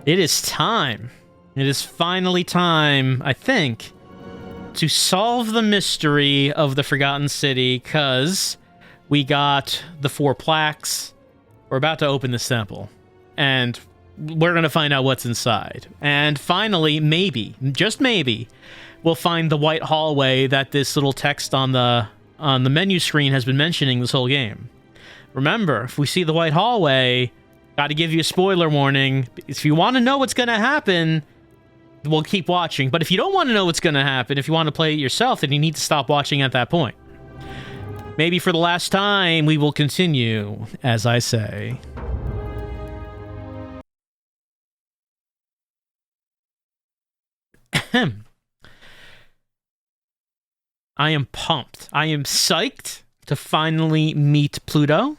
It is time. It is finally time, I think, to solve the mystery of the Forgotten City, because we got the 4 plaques. We're about to open this temple, and we're going to find out what's inside. And finally, maybe, just maybe, we'll find the white hallway that this little text on the menu screen has been mentioning this whole game. Remember, if we see the white hallway, got to give you a spoiler warning. If you want to know what's going to happen, we'll keep watching. But if you don't want to know what's going to happen, if you want to play it yourself, then you need to stop watching at that point. Maybe for the last time, we will continue, as I say. I am pumped. I am psyched to finally meet Pluto.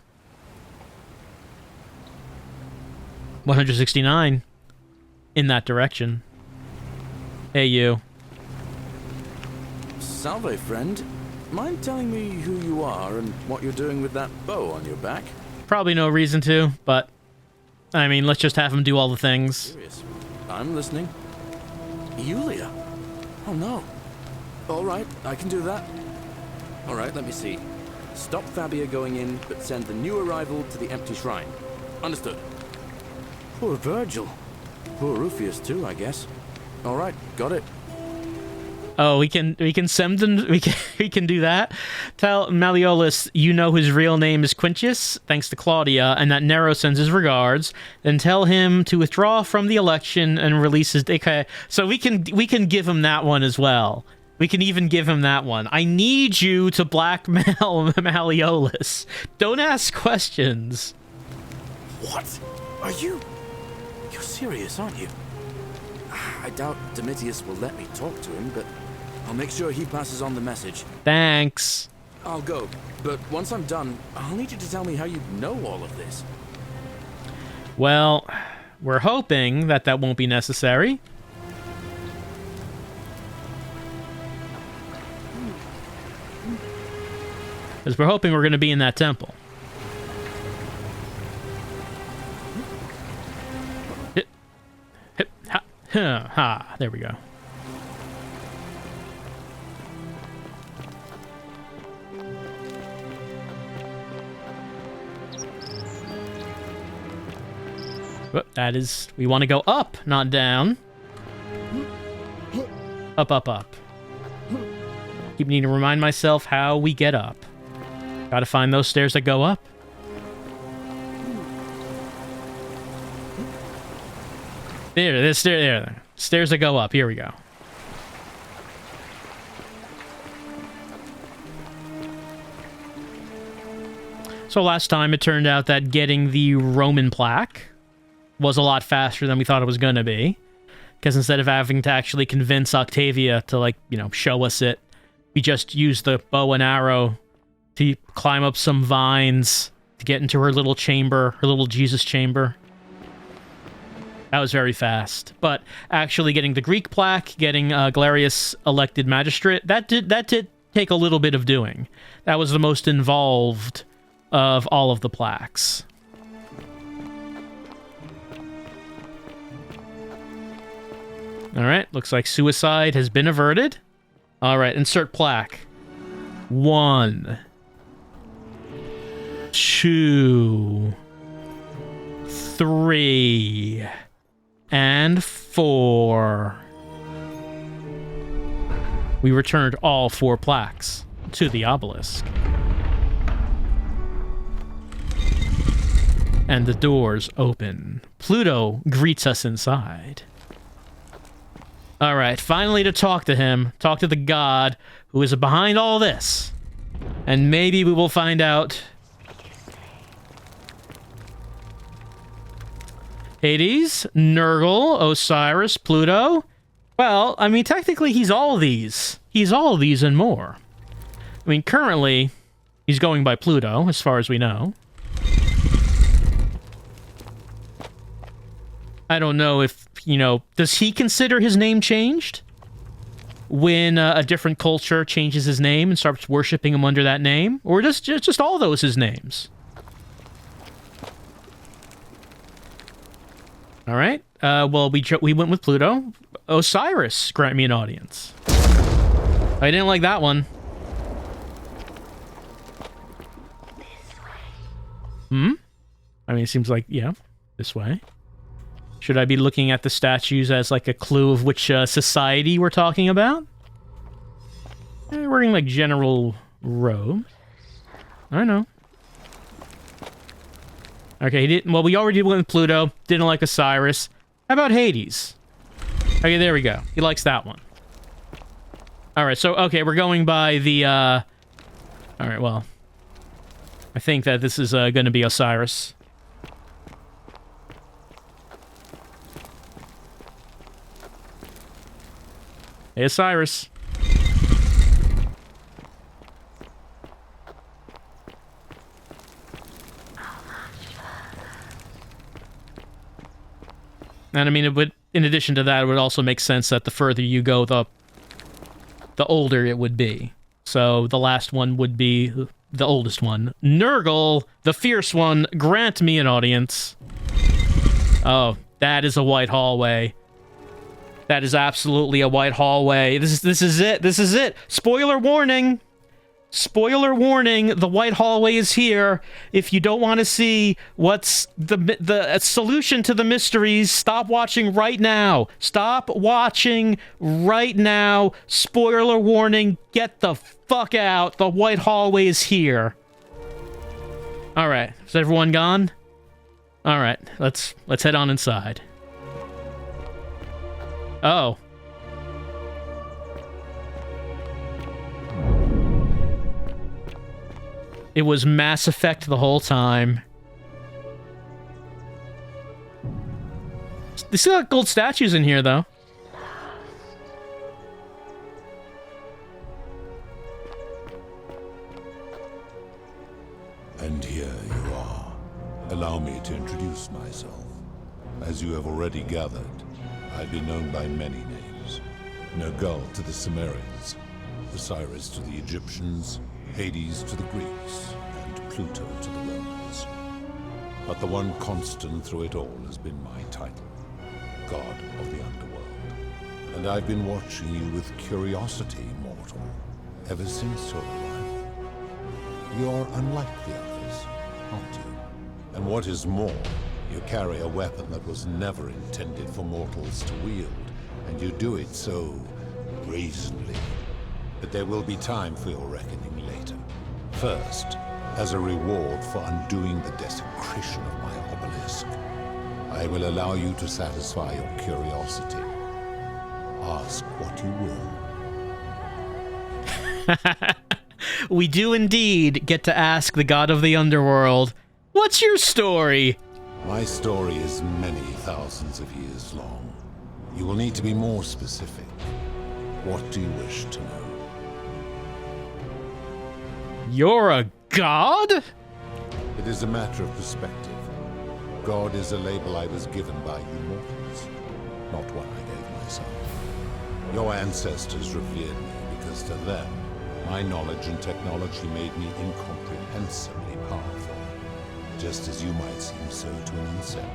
169 in that direction. Hey, you. Salve, friend. Mind telling me who you are and what you're doing with that bow on your back? Probably no reason to, but I mean, let's just have him do all the things. Serious. I'm listening. Yulia? Oh no. Alright, I can do that. Alright, let me see. Stop Fabia going in, but send the new arrival to the empty shrine. Understood. Poor Virgil. Poor Rufius too, I guess. Alright, got it. Oh, we can send him. We can do that. Tell Malleolus you know his real name is Quintius, thanks to Claudia, and that Nero sends his regards. Then tell him to withdraw from the election and release his. Okay, so we can give him that one as well. We can even give him that one. I need you to blackmail Malleolus. Don't ask questions. What? Are you? You're serious, aren't you? I doubt Domitius will let me talk to him, but I'll make sure he passes on the message. Thanks. I'll go, but once I'm done, I'll need you to tell me how you know all of this. Well, we're hoping that won't be necessary. Because we're hoping we're going to be in that temple. Ha, there we go. That is, we want to go up, not down. Up, up, up. Keep needing to remind myself how we get up. Gotta find those stairs that go up. There. Stairs that go up. Here we go. So last time it turned out that getting the Roman plaque was a lot faster than we thought it was going to be. Because instead of having to actually convince Octavia to, like, you know, show us it, we just used the bow and arrow to climb up some vines to get into her little chamber, her little Jesus chamber. That was very fast. But actually getting the Greek plaque, getting Galerius elected magistrate, that did take a little bit of doing. That was the most involved of all of the plaques. Alright, looks like suicide has been averted. Alright, insert plaque. 1, 2, 3, and 4. We returned all 4 plaques to the obelisk. And the doors open. Pluto greets us inside. Alright, finally to talk to him. Talk to the god who is behind all this. And maybe we will find out. Hades, Nurgle, Osiris, Pluto. Well, I mean, technically he's all of these. He's all of these and more. I mean, currently, he's going by Pluto, as far as we know. I don't know if, you know, does he consider his name changed? When a different culture changes his name and starts worshipping him under that name? Or just all those his names? Alright, Well, we went with Pluto. Osiris, grant me an audience. I didn't like that one. Hmm? I mean, it seems like, yeah, this way. Should I be looking at the statues as, like, a clue of which society we're talking about? Wearing, like, general robe. I know. Okay, he didn't... Well, we already went with Pluto. Didn't like Osiris. How about Hades? Okay, there we go. He likes that one. Alright, so, okay, we're going by the, Alright, well... I think that this is, gonna be Osiris. Hey, Osiris. And I mean, it would, in addition to that, it would also make sense that the further you go, the older it would be. So the last one would be the oldest one. Nurgle, the fierce one, grant me an audience. Oh, that is a white hallway. That is absolutely a white hallway. This is it. This is it. Spoiler warning. Spoiler warning, the white hallway is here. If you don't want to see what's the solution to the mysteries, stop watching right now. Stop watching right now. Spoiler warning, get the fuck out. The white hallway is here. All right, is everyone gone? All right, let's head on inside. Oh. It was Mass Effect the whole time. They still got gold statues in here, though. And here you are. Allow me to introduce myself. As you have already gathered, I've been known by many names. Nergal to the Sumerians, Osiris to the Egyptians, Hades to the Greeks, and Pluto to the Romans. But the one constant through it all has been my title, God of the Underworld. And I've been watching you with curiosity, mortal, ever since your arrival. You're unlike the others, aren't you? And what is more, you carry a weapon that was never intended for mortals to wield, and you do it so brazenly. But there will be time for your reckoning later. First, as a reward for undoing the desecration of my obelisk, I will allow you to satisfy your curiosity. Ask what you will. We do indeed get to ask the God of the Underworld, what's your story? My story is many thousands of years long. You will need to be more specific. What do you wish to know? You're a god? It is a matter of perspective. God is a label I was given by you mortals, not one I gave myself. Your ancestors revered me because to them, my knowledge and technology made me incomprehensibly powerful, just as you might seem so to an insect.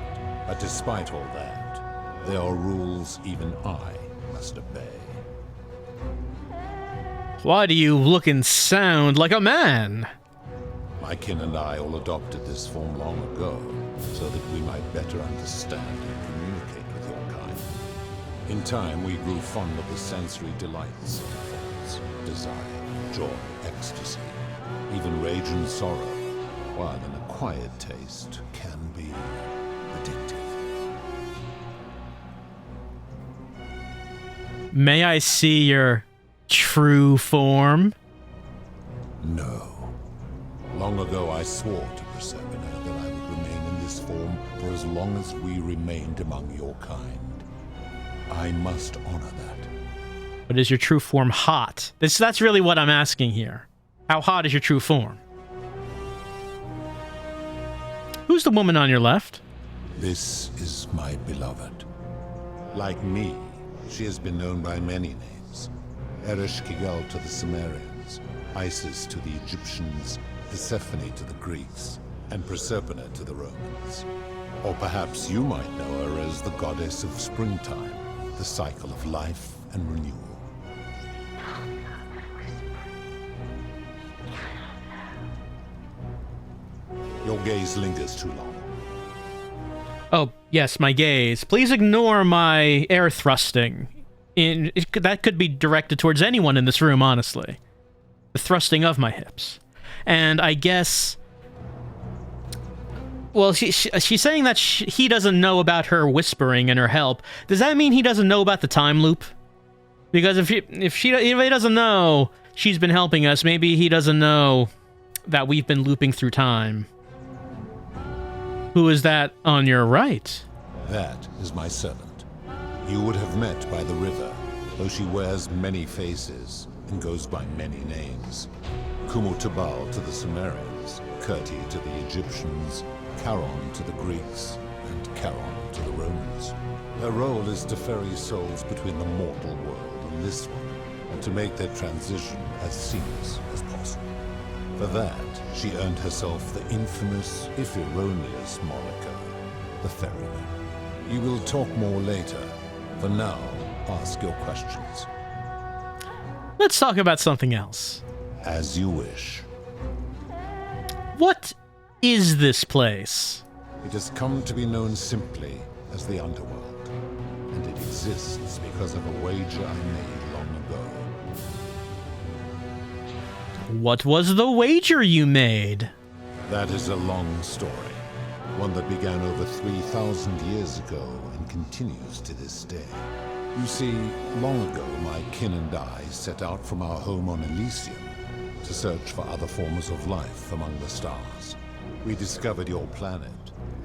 But despite all that, there are rules even I must obey. Why do you look and sound like a man? My kin and I all adopted this form long ago, so that we might better understand and communicate with your kind. In time, we grew fond of the sensory delights of thoughts, desire, joy, ecstasy, even rage and sorrow, while an acquired taste can be addictive. May I see your true form? No. Long ago, I swore to p.7 that I would remain in this form for as long as we remained among your kind. I must honor that. But is your true form hot? That's really what I'm asking here. How hot is your true form? Who's the woman on your left? This is my beloved. Like me, she has been known by many names. Ereshkigal to the Sumerians, Isis to the Egyptians, Persephone to the Greeks, and Proserpina to the Romans. Or perhaps you might know her as the goddess of springtime, the cycle of life and renewal. Your gaze lingers too long. Oh, yes, my gaze. Please ignore my air thrusting. That could be directed towards anyone in this room, honestly. The thrusting of my hips. And I guess... Well, she's saying that he doesn't know about her whispering and her help. Does that mean he doesn't know about the time loop? Because if he doesn't know she's been helping us, maybe he doesn't know that we've been looping through time. Who is that on your right? That is my servant. You would have met by the river, though she wears many faces and goes by many names. Kumutabal to the Sumerians, Kurti to the Egyptians, Charon to the Greeks, and Charon to the Romans. Her role is to ferry souls between the mortal world and this one, and to make their transition as seamless as possible. For that, she earned herself the infamous, if erroneous, moniker, the Ferryman. You will talk more later. For now, ask your questions. Let's talk about something else. As you wish. What is this place? It has come to be known simply as the underworld, and it exists because of a wager I made long ago. What was the wager you made? That is a long story, one that began over 3,000 years ago and continues to this day. You see, long ago my kin and I set out from our home on Elysium to search for other forms of life among the stars. We discovered your planet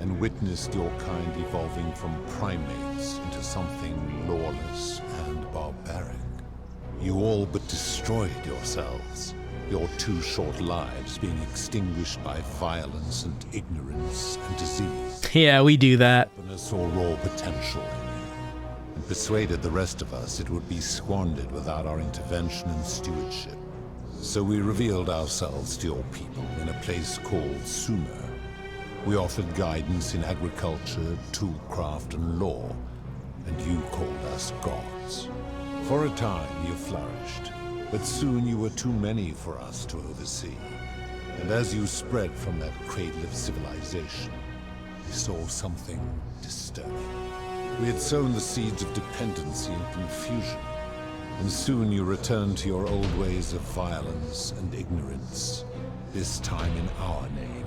and witnessed your kind evolving from primates into something lawless and barbaric. You all but destroyed yourselves, your 2 short lives being extinguished by violence and ignorance and disease. Yeah, we do that. Saw raw potential in you, and persuaded the rest of us it would be squandered without our intervention and stewardship. So we revealed ourselves to your people in a place called Sumer. We offered guidance in agriculture, toolcraft, and law, and you called us gods. For a time you flourished, but soon you were too many for us to oversee. And as you spread from that cradle of civilization, we saw something disturbing. We had sown the seeds of dependency and confusion, and soon you returned to your old ways of violence and ignorance, this time in our name.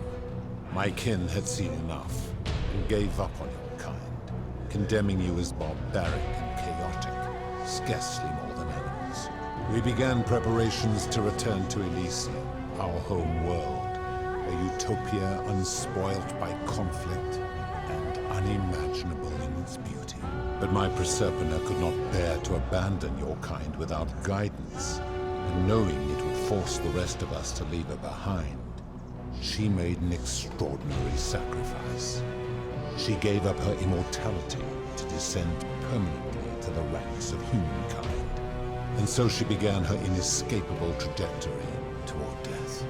My kin had seen enough, and gave up on your kind, condemning you as barbaric and chaotic, scarcely more than animals. We began preparations to return to Elysium, our home world, a utopia unspoilt by conflict and unimaginable in its beauty. But my Proserpina could not bear to abandon your kind without guidance, and knowing it would force the rest of us to leave her behind, she made an extraordinary sacrifice. She gave up her immortality to descend permanently to the ranks of humankind. And so she began her inescapable trajectory toward death.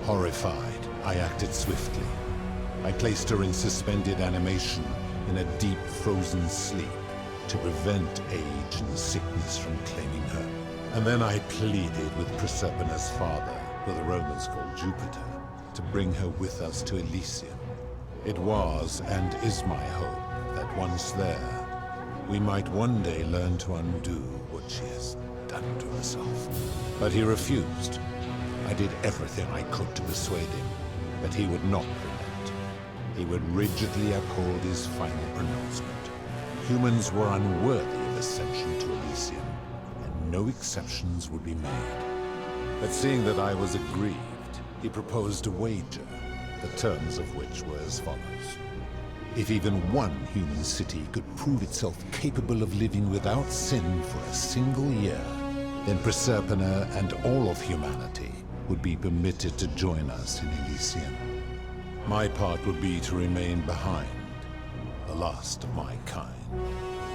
Horrified, I acted swiftly. I placed her in suspended animation in a deep frozen sleep to prevent age and sickness from claiming her. And then I pleaded with Proserpina's father, who the Romans called Jupiter, to bring her with us to Elysium. It was and is my hope that once there, we might one day learn to undo what she has done to herself. But he refused. I did everything I could to persuade him, but he would not relent. He would rigidly uphold his final pronouncement. Humans were unworthy of ascension to Elysium, and no exceptions would be made. But seeing that I was aggrieved, he proposed a wager, the terms of which were as follows. If even one human city could prove itself capable of living without sin for a single year, then Proserpina and all of humanity would be permitted to join us in Elysium. My part would be to remain behind, the last of my kind,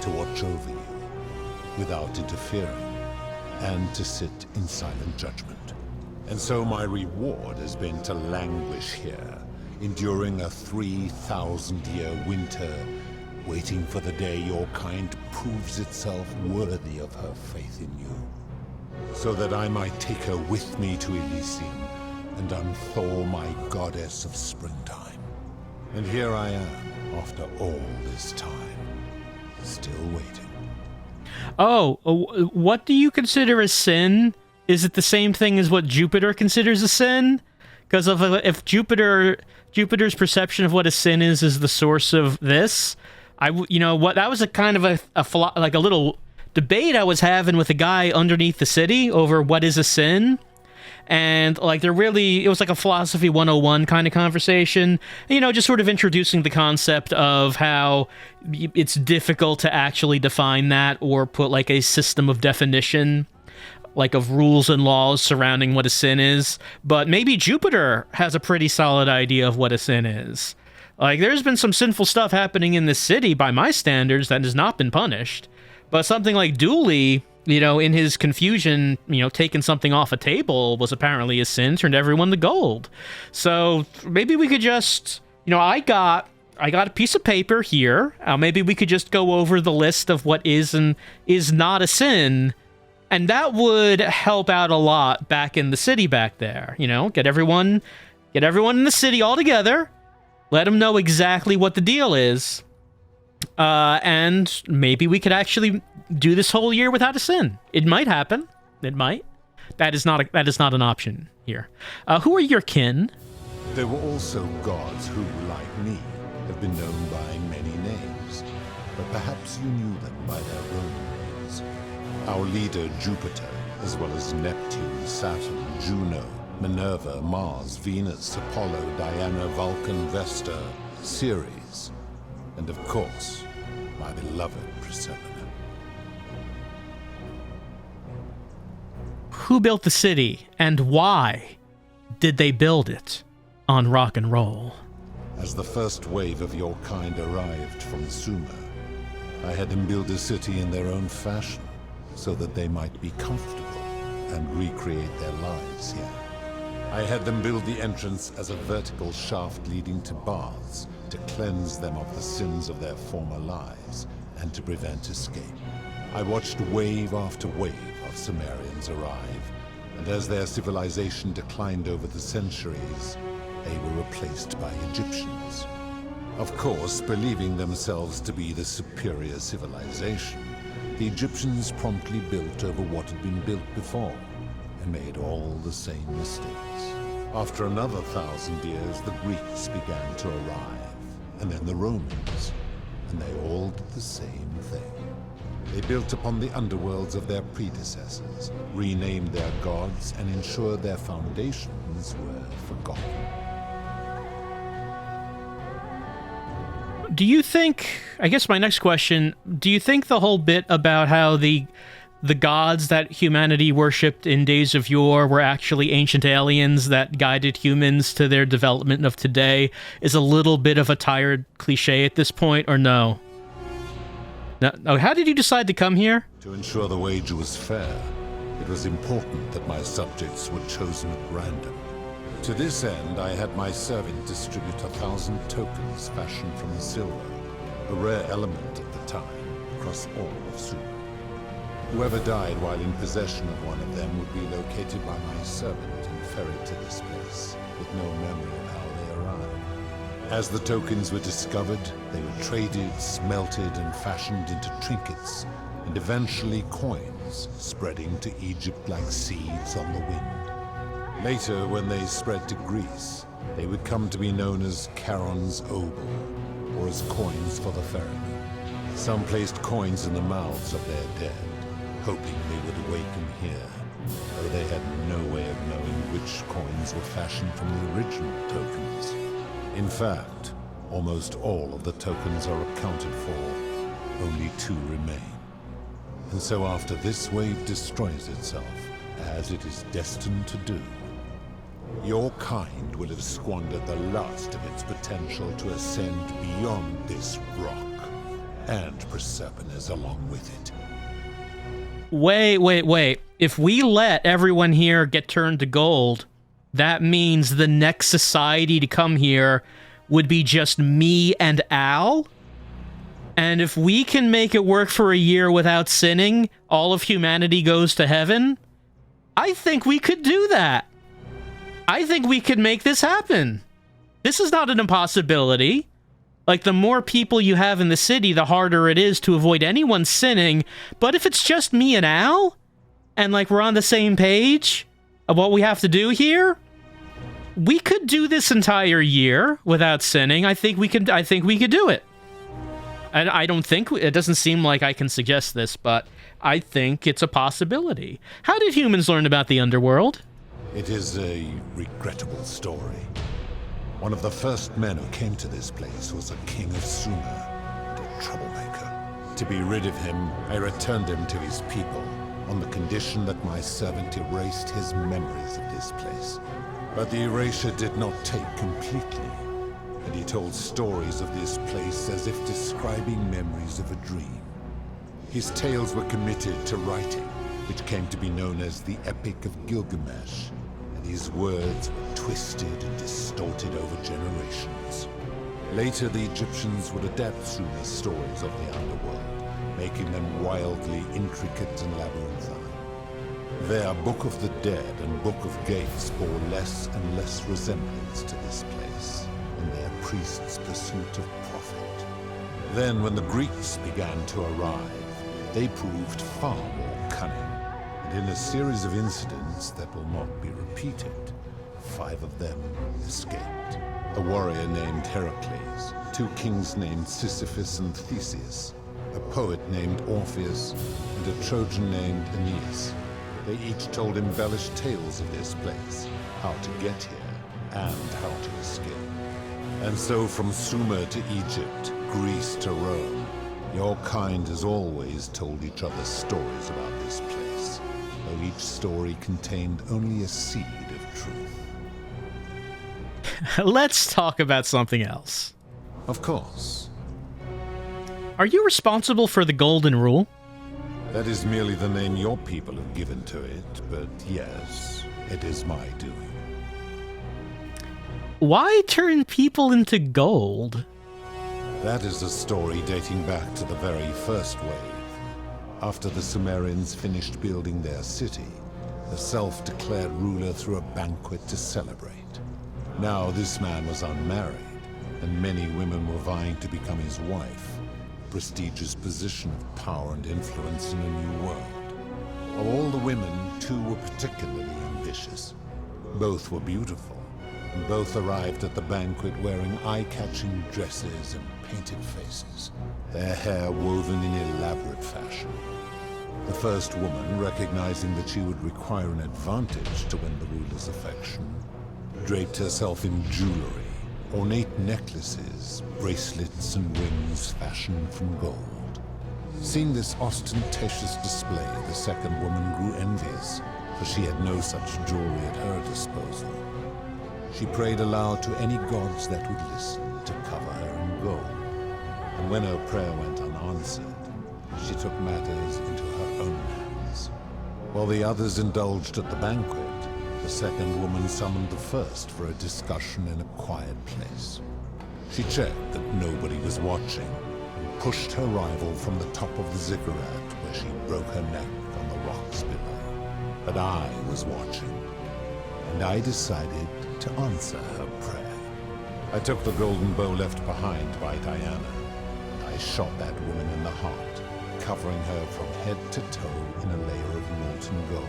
to watch over you without interfering, and to sit in silent judgment. And so my reward has been to languish here, enduring a 3,000-year winter, waiting for the day your kind proves itself worthy of her faith in you, so that I might take her with me to Elysium and unthaw my goddess of springtime. And here I am, after all this time, still waiting. Oh, what do you consider a sin? Is it the same thing as what Jupiter considers a sin? Because if Jupiter's perception of what a sin is the source of this, that was a kind of a little debate I was having with a guy underneath the city over what is a sin. And it was like a philosophy 101 kind of conversation, just sort of introducing the concept of how it's difficult to actually define that or put like a system of definition, like of rules and laws surrounding what a sin is. But maybe Jupiter has a pretty solid idea of what a sin is. Like, there's been some sinful stuff happening in this city by my standards that has not been punished. But something like Dooley, in his confusion, taking something off a table was apparently a sin, turned everyone to gold. So maybe we could just, I got a piece of paper here. Maybe we could just go over the list of what is and is not a sin. And that would help out a lot back in the city back there. Get everyone in the city all together. Let them know exactly what the deal is. And maybe we could actually do this whole year without a sin. It might happen. It might. That is not an option here. Who are your kin? There were also gods who, like me, have been known by many names, but perhaps you knew them by their Roman names. Our leader Jupiter, as well as Neptune, Saturn, Juno, Minerva, Mars, Venus, Apollo, Diana, Vulcan, Vesta, Ceres, and of course, my beloved p.7. Who built the city, and why did they build it on rock and roll? As the first wave of your kind arrived from Sumer, I had them build a city in their own fashion, so that they might be comfortable and recreate their lives here. I had them build the entrance as a vertical shaft leading to baths, to cleanse them of the sins of their former lives, and to prevent escape. I watched wave after wave of Sumerians arrive, and as their civilization declined over the centuries, they were replaced by Egyptians. Of course, believing themselves to be the superior civilization, the Egyptians promptly built over what had been built before, and made all the same mistakes. After another 1,000 years, the Greeks began to arrive, and then the Romans, and they all did the same thing. They built upon the underworlds of their predecessors, renamed their gods, and ensured their foundations were forgotten. Do you think, I guess my next question, do you think the whole bit about how the gods that humanity worshipped in days of yore were actually ancient aliens that guided humans to their development of today is a little bit of a tired cliche at this point, or no? No, how did you decide to come here? To ensure the wager was fair, it was important that my subjects were chosen at random. To this end, I had my servant distribute 1,000 tokens fashioned from silver, a rare element at the time, across all of Sumer. Whoever died while in possession of one of them would be located by my servant and ferried to this place, with no memory of how they arrived. As the tokens were discovered, they were traded, smelted, and fashioned into trinkets, and eventually coins, spreading to Egypt like seeds on the wind. Later, when they spread to Greece, they would come to be known as Charon's obol, or as coins for the ferryman. Some placed coins in the mouths of their dead, hoping they would awaken here, though they had no way of knowing which coins were fashioned from the original tokens. In fact, almost all of the tokens are accounted for, only 2 remain. And so after this wave destroys itself, as it is destined to do, your kind will have squandered the last of its potential to ascend beyond this rock, and Persepolis along with it. Wait. If we let everyone here get turned to gold, that means the next society to come here would be just me and Al. And if we can make it work for a year without sinning, all of humanity goes to heaven, I think we could do that. I think we could make this happen. This is not an impossibility. Like, the more people you have in the city, the harder it is to avoid anyone sinning. But if it's just me and Al, and, like, we're on the same page of what we have to do here, we could do this entire year without sinning. I think we could do it. I don't think... It doesn't seem like I can suggest this, but I think it's a possibility. How did humans learn about the underworld? It is a regrettable story. One of the first men who came to this place was a king of Sumer, and a troublemaker. To be rid of him, I returned him to his people, on the condition that my servant erased his memories of this place. But the erasure did not take completely, and he told stories of this place as if describing memories of a dream. His tales were committed to writing, which came to be known as the Epic of Gilgamesh, and his words were twisted and distorted over generations. Later, the Egyptians would adapt Sumer's stories of the underworld, making them wildly intricate and labyrinthine. Their Book of the Dead and Book of Gates bore less and less resemblance to this place in their priests' pursuit of profit. Then, when the Greeks began to arrive, they proved far more cunning, and in a series of incidents that will not be repeated, 5 of them escaped. A warrior named Heracles, 2 kings named Sisyphus and Theseus, a poet named Orpheus, and a Trojan named Aeneas. They each told embellished tales of this place, how to get here, and how to escape. And so from Sumer to Egypt, Greece to Rome, your kind has always told each other stories about this place, though each story contained only a seed of truth. Let's talk about something else. Of course. Are you responsible for the Golden Rule? That is merely the name your people have given to it, but yes, it is my doing. Why turn people into gold? That is a story dating back to the very first wave. After the Sumerians finished building their city, the self-declared ruler threw a banquet to celebrate. Now this man was unmarried, and many women were vying to become his wife. Prestigious position of power and influence in a new world. Of all the women, 2 were particularly ambitious. Both were beautiful, and both arrived at the banquet wearing eye-catching dresses and painted faces, their hair woven in elaborate fashion. The first woman, recognizing that she would require an advantage to win the ruler's affection, draped herself in jewelry, ornate necklaces, bracelets, and rings fashioned from gold. Seeing this ostentatious display, the second woman grew envious, for she had no such jewelry at her disposal. She prayed aloud to any gods that would listen to cover her in gold, and when her prayer went unanswered, she took matters into her own hands. While the others indulged at the banquet, the second woman summoned the first for a discussion in a quiet place. She checked that nobody was watching, and pushed her rival from the top of the ziggurat, where she broke her neck on the rocks below. But I was watching, and I decided to answer her prayer. I took the golden bow left behind by Diana, and I shot that woman in the heart, covering her from head to toe in a layer of molten gold.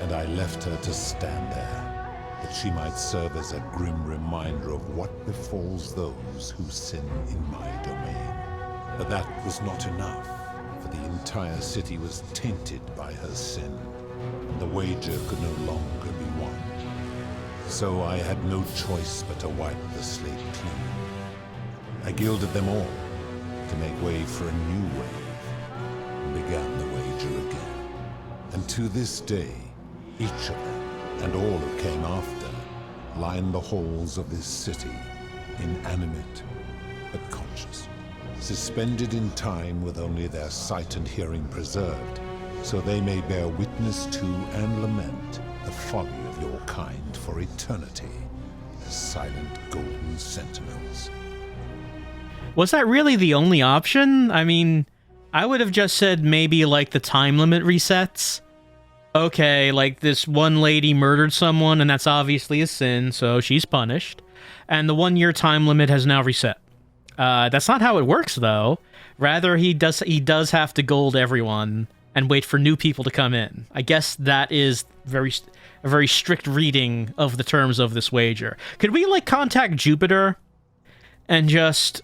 And I left her to stand there, that she might serve as a grim reminder of what befalls those who sin in my domain. But that was not enough, for the entire city was tainted by her sin, and the wager could no longer be won. So I had no choice but to wipe the slate clean. I gilded them all, to make way for a new wave, and began the wager again. And to this day, each of them, and all who came after, line the halls of this city, inanimate but conscious, suspended in time with only their sight and hearing preserved, so they may bear witness to and lament the folly of your kind for eternity as silent golden sentinels. Was that really the only option? I mean, I would have just said maybe like the time limit resets. Okay, like this one lady murdered someone and that's obviously a sin, so she's punished. And the 1-year time limit has now reset. That's not how it works, though. Rather, he does have to gold everyone and wait for new people to come in. I guess that is a very strict reading of the terms of this wager. Could we, like, contact Jupiter and just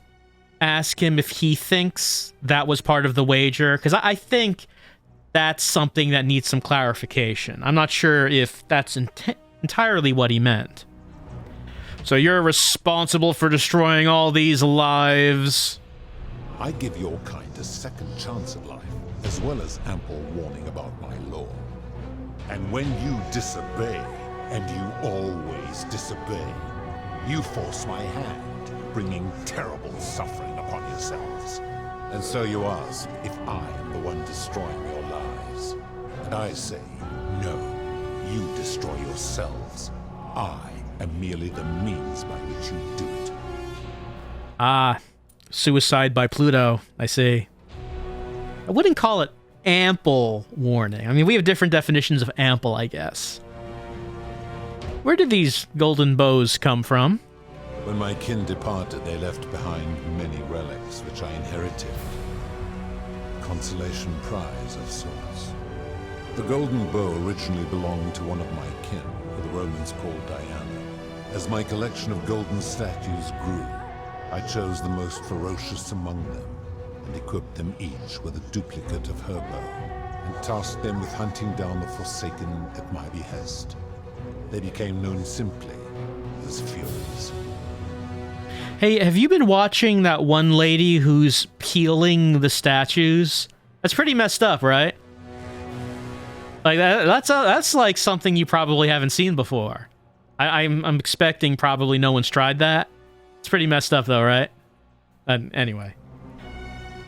ask him if he thinks that was part of the wager? Because I think that's something that needs some clarification. I'm not sure if that's entirely what he meant. So you're responsible for destroying all these lives. I give your kind a second chance at life, as well as ample warning about my law. And when you disobey, and you always disobey, you force my hand, bringing terrible suffering upon yourselves. And so you ask if I am the one destroying your lives. And I say, no, you destroy yourselves. I am merely the means by which you do it. Ah, suicide by Pluto, I see. I wouldn't call it ample warning. I mean, we have different definitions of ample, I guess. Where did these golden bows come from? When my kin departed, they left behind many relics which I inherited. Consolation prize of sorts. The golden bow originally belonged to one of my kin, who the Romans called Diana. As my collection of golden statues grew, I chose the most ferocious among them, and equipped them each with a duplicate of her bow, and tasked them with hunting down the Forsaken at my behest. They became known simply as Furies. Hey, have you been watching that one lady who's peeling the statues? That's pretty messed up, right? Like that's like something you probably haven't seen before. I'm expecting probably no one's tried that. It's pretty messed up though, right? Anyway.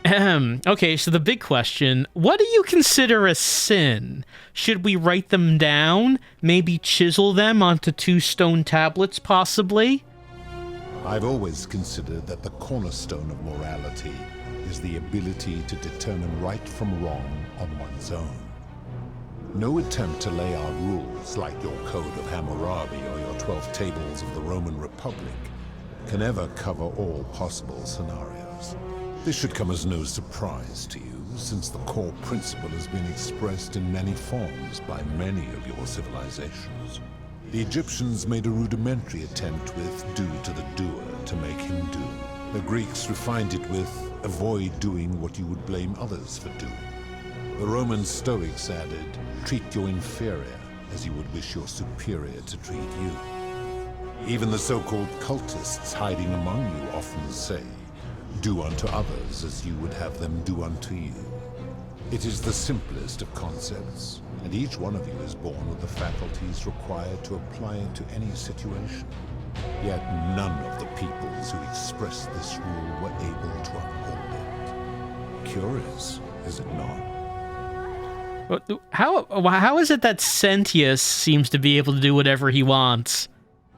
Okay, so the big question, what do you consider a sin? Should we write them down? Maybe chisel them onto 2 stone tablets, possibly? I've always considered that the cornerstone of morality is the ability to determine right from wrong on one's own. No attempt to lay out rules like your Code of Hammurabi or your 12 Tables of the Roman Republic can ever cover all possible scenarios. This should come as no surprise to you, since the core principle has been expressed in many forms by many of your civilizations. The Egyptians made a rudimentary attempt with do to the doer to make him do. The Greeks refined it with avoid doing what you would blame others for doing. The Roman Stoics added, treat your inferior as you would wish your superior to treat you. Even the so-called cultists hiding among you often say, do unto others as you would have them do unto you. It is the simplest of concepts, and each one of you is born with the faculties required to apply it to any situation. Yet none of the peoples who expressed this rule were able to uphold it. Curious, is it not? How is it that Sentius seems to be able to do whatever he wants,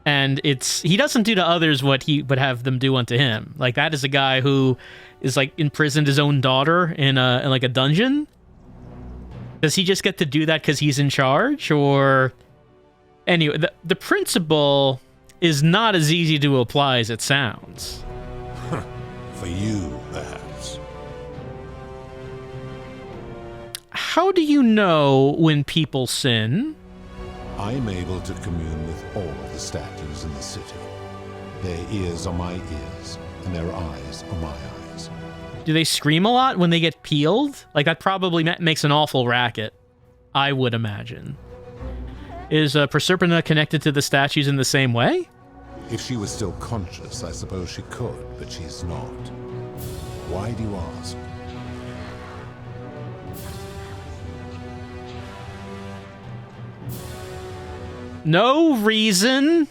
and he doesn't do to others what he would have them do unto him? Like, that is a guy who is like imprisoned his own daughter in like a dungeon. Does he just get to do that because he's in charge? Or anyway, the principle is not as easy to apply as it sounds. For you, perhaps. How do you know when people sin? I am able to commune with all the statues in the city. Their ears are my ears, and their eyes are my eyes. Do they scream a lot when they get peeled? Like, that probably makes an awful racket, I would imagine. Is Proserpina connected to the statues in the same way? If she was still conscious, I suppose she could, but she's not. Why do you ask? No reason.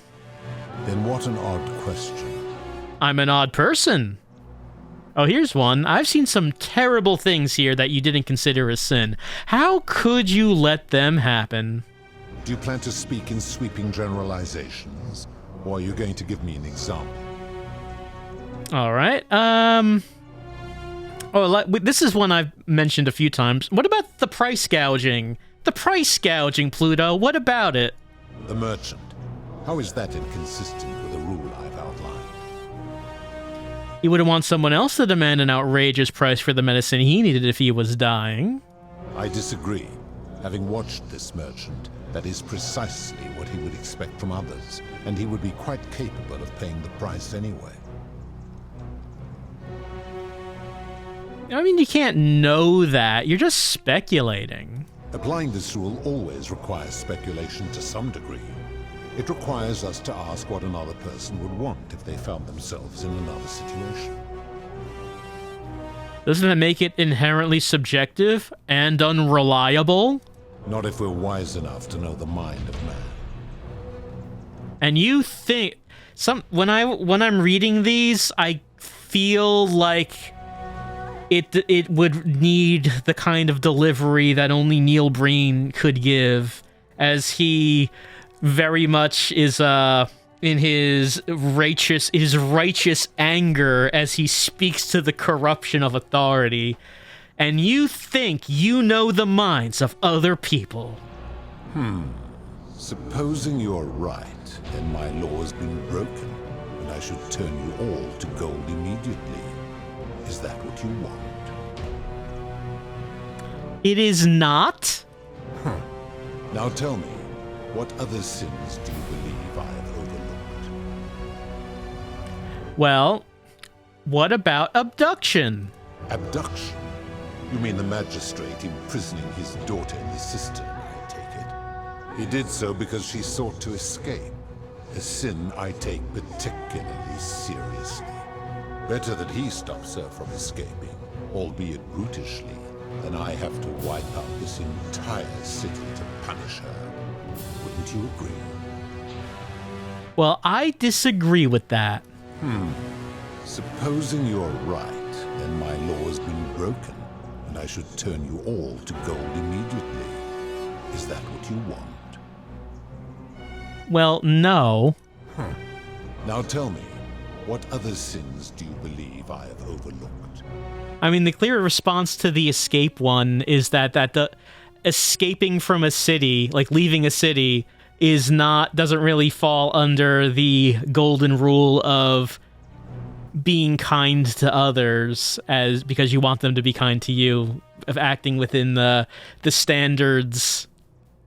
Then what an odd question. I'm an odd person. Oh, here's one. I've seen some terrible things here that you didn't consider a sin. How could you let them happen? Do you plan to speak in sweeping generalizations, or are you going to give me an example? All right. This is one I've mentioned a few times. What about the price gouging? The price gouging, Pluto. What about it? The merchant. How is that inconsistent with the rule I've outlined? He wouldn't want someone else to demand an outrageous price for the medicine he needed if he was dying. I disagree. Having watched this merchant, that is precisely what he would expect from others, and he would be quite capable of paying the price anyway. I mean, you can't know that. You're just speculating. Applying this rule always requires speculation to some degree. It requires us to ask what another person would want if they found themselves in another situation. Doesn't that make it inherently subjective and unreliable? Not if we're wise enough to know the mind of man. And you think when I'm reading these, I feel like it would need the kind of delivery that only Neil Breen could give, as he very much is in his righteous anger as he speaks to the corruption of authority. And you think you know the minds of other people. Supposing you're right, and my law has been broken, and I should turn you all to gold immediately. Is that what you want? It is not. Now tell me, what other sins do you believe I have overlooked? Well, what about abduction? Abduction? You mean the magistrate imprisoning his daughter in the cistern, I take it? He did so because she sought to escape. A sin I take particularly seriously. Better that he stops her from escaping, albeit brutishly, than I have to wipe out this entire city to punish her. Wouldn't you agree? Well, I disagree with that. Supposing you're right, then my law has been broken, and I should turn you all to gold immediately. Is that what you want? Well, no. Now tell me, what other sins do you believe I have overlooked? I mean, the clear response to the escape one is that the escaping from a city, like leaving a city, doesn't really fall under the golden rule of being kind to others because you want them to be kind to you, of acting within the standards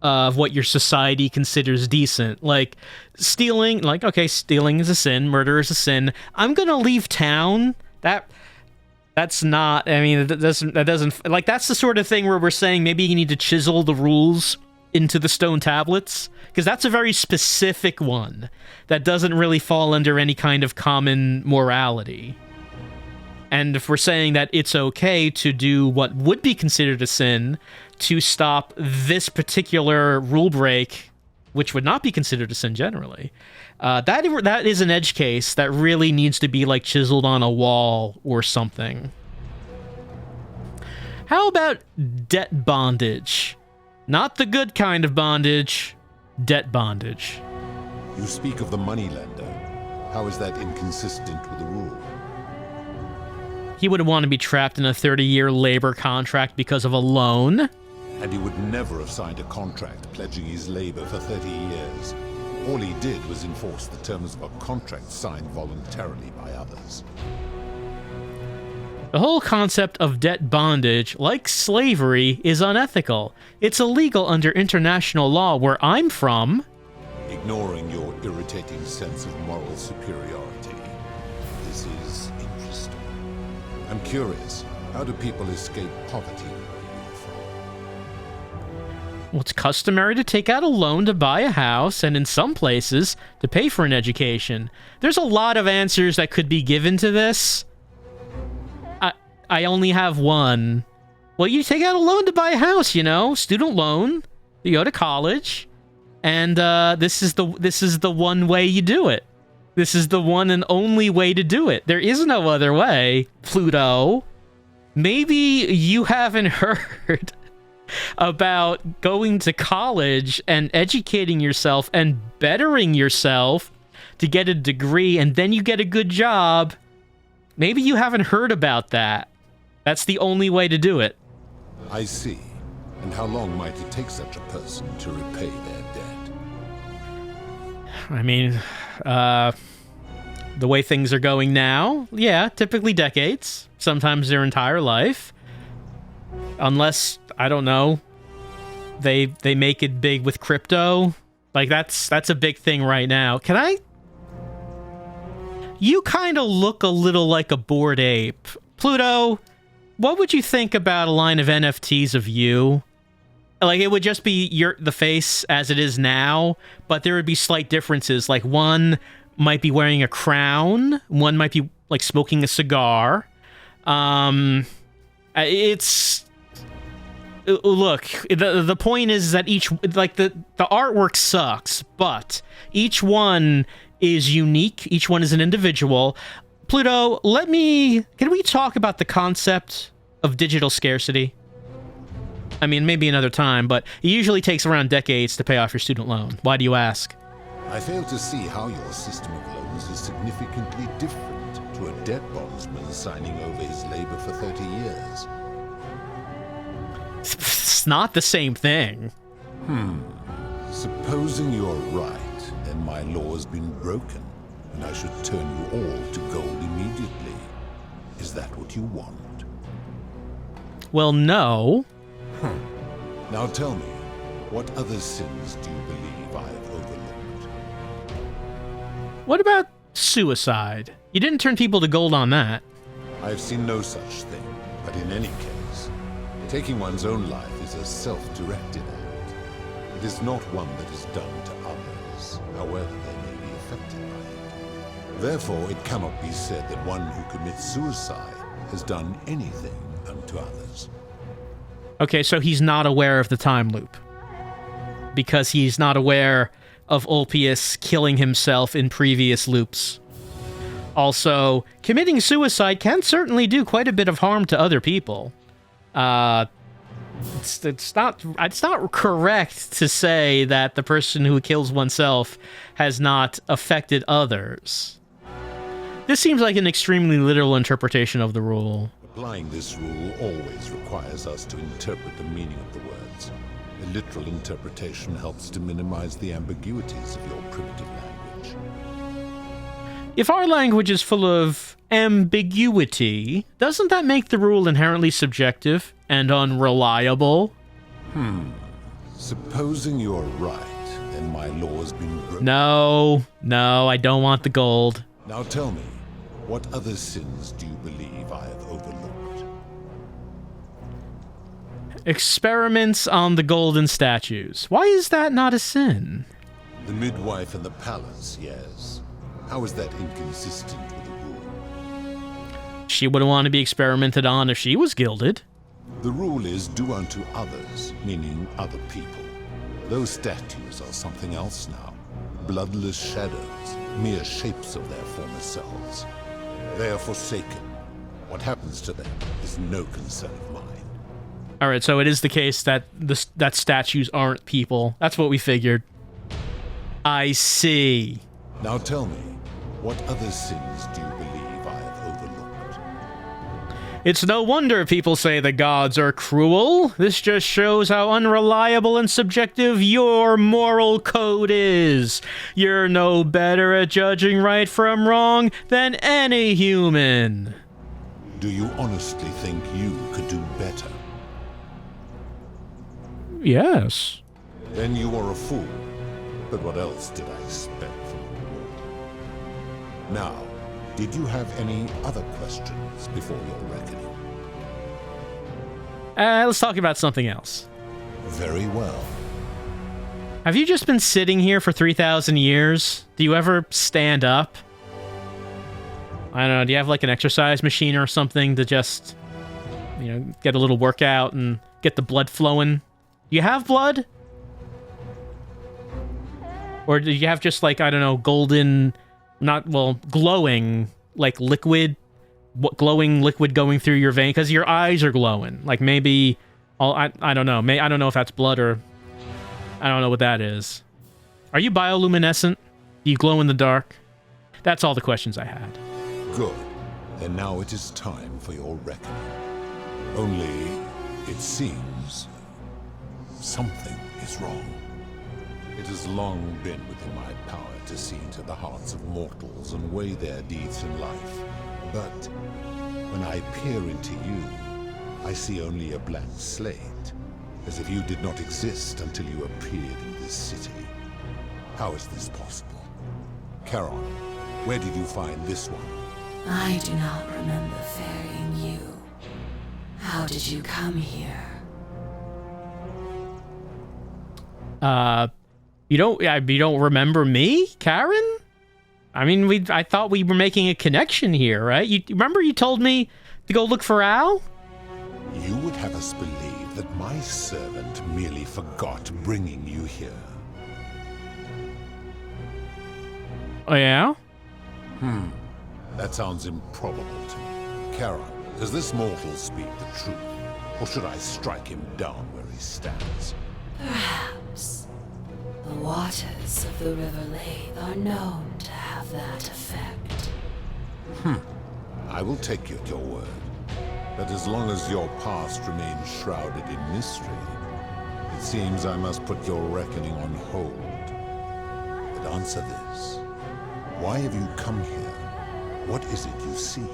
of what your society considers decent. Like stealing, okay, stealing is a sin, murder is a sin. I'm gonna leave town. That's not, I mean, that doesn't, like, that's the sort of thing where we're saying maybe you need to chisel the rules into the stone tablets, because that's a very specific one that doesn't really fall under any kind of common morality. And if we're saying that it's okay to do what would be considered a sin to stop this particular rule break, which would not be considered a sin generally, that is an edge case that really needs to be, like, chiseled on a wall or something. How about debt bondage? Not the good kind of bondage, debt bondage. You speak of the moneylender. How is that inconsistent with the rule? He wouldn't want to be trapped in a 30-year labor contract because of a loan. And he would never have signed a contract pledging his labor for 30 years. All he did was enforce the terms of a contract signed voluntarily by others. The whole concept of debt bondage, like slavery, is unethical. It's illegal under international law where I'm from. Ignoring your irritating sense of moral superiority, this is interesting. I'm curious, how do people escape poverty where you're from? Well, it's customary to take out a loan to buy a house, and in some places, to pay for an education. There's a lot of answers that could be given to this. I only have one. Well, you take out a loan to buy a house, student loan. You go to college, and this is the one way you do it. This is the one and only way to do it. There is no other way, Pluto. Maybe you haven't heard about going to college and educating yourself and bettering yourself to get a degree, and then you get a good job. Maybe you haven't heard about that. That's the only way to do it. I see. And how long might it take such a person to repay their debt? I mean, the way things are going now, yeah, typically decades, sometimes their entire life. Unless, I don't know, they make it big with crypto. Like, that's a big thing right now. Can I... You kind of look a little like a Bored Ape. Pluto, what would you think about a line of NFTs of you? Like, it would just be the face as it is now, but there would be slight differences. Like, one might be wearing a crown, one might be, like, smoking a cigar. It's... Look, the point is that each... Like, the artwork sucks, but each one is unique. Each one is an individual. Pluto, can we talk about the concept of digital scarcity? I mean, maybe another time, but it usually takes around decades to pay off your student loan. Why do you ask? I fail to see how your system of loans is significantly different to a debt bondsman signing over his labor for 30 years. It's not the same thing. Supposing you're right, then my law has been broken, and I should turn you all to gold immediately. Is that what you want? Well, no. Now tell me, what other sins do you believe I've overlooked? What about suicide? You didn't turn people to gold on that. I've seen no such thing, but in any case, taking one's own life is a self-directed act. It is not one that is done to others, however they may be affected by it. Therefore, it cannot be said that one who commits suicide has done anything unto others. Okay, so he's not aware of the time loop. Because he's not aware of Ulpius killing himself in previous loops. Also, committing suicide can certainly do quite a bit of harm to other people. It's not correct to say that the person who kills oneself has not affected others. This seems like an extremely literal interpretation of the rule. Applying this rule always requires us to interpret the meaning of the words. A literal interpretation helps to minimize the ambiguities of your primitive language. If our language is full of ambiguity, doesn't that make the rule inherently subjective and unreliable? Supposing you're right, then my law has been broken. No, I don't want the gold. Now tell me, what other sins do you believe I have overlooked? Experiments on the golden statues. Why is that not a sin? The midwife and the palace, yes. How is that inconsistent with the rule? She wouldn't want to be experimented on if she was gilded. The rule is do unto others, meaning other people. Those statues are something else now. Bloodless shadows, mere shapes of their former selves. They are forsaken. What happens to them is no concern of mine. Alright, so it is the case that that statues aren't people. That's what we figured. I see. Now tell me, what other sins do you believe I have overlooked? It's no wonder people say the gods are cruel. This just shows how unreliable and subjective your moral code is. You're no better at judging right from wrong than any human. Do you honestly think you could do better? Yes. Then you are a fool. But what else did I expect from you? Now, did you have any other questions before your reckoning? Let's talk about something else. Very well. Have you just been sitting here for 3,000 years? Do you ever stand up? I don't know, do you have like an exercise machine or something to just, get a little workout and get the blood flowing? Do you have blood? Or do you have just like, I don't know, golden, glowing, like liquid, glowing liquid going through your vein? Because your eyes are glowing. Like maybe I don't know. I don't know if that's blood or... I don't know what that is. Are you bioluminescent? Do you glow in the dark? That's all the questions I had. Good. Then now it is time for your reckoning. Only, it seems, something is wrong. It has long been within my power to see into the hearts of mortals and weigh their deeds in life. But when I peer into you, I see only a blank slate, as if you did not exist until you appeared in this city. How is this possible? Charon, where did you find this one? I do not remember ferrying you. How did you come here? You don't remember me, Karen? I mean, I thought we were making a connection here, right? You remember you told me to go look for Al? You would have us believe that my servant merely forgot bringing you here. Oh, yeah? That sounds improbable to me. Charon, does this mortal speak the truth? Or should I strike him down where he stands? Perhaps. The waters of the River Lathe are known to have that effect. I will take you at your word. But as long as your past remains shrouded in mystery, it seems I must put your reckoning on hold. But answer this. Why have you come here? What is it you seek?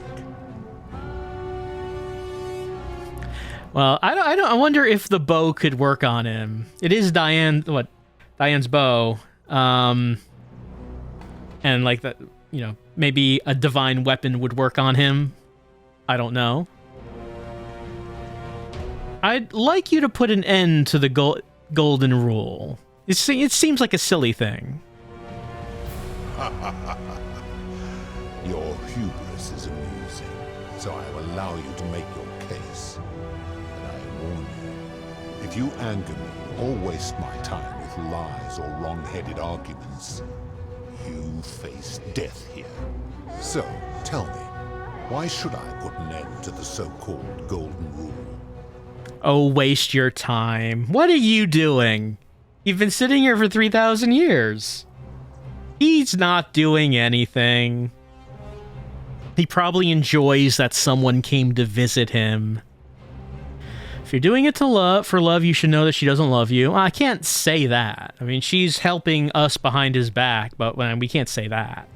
Well, I wonder if the bow could work on him. It is Diane's bow. And like that, maybe a divine weapon would work on him. I don't know. I'd like you to put an end to the golden rule. It seems like a silly thing. Your hubris is amusing, so I will allow you to make your case. But I warn you, if you anger me or waste my time with lies or wrong-headed arguments, you face death here. So, tell me, why should I put an end to the so-called golden rule? Oh, waste your time. What are you doing? You've been sitting here for 3,000 years. He's not doing anything. He probably enjoys that someone came to visit him. If you're doing it for love, you should know that she doesn't love you. I can't say that. I mean, she's helping us behind his back, but we can't say that.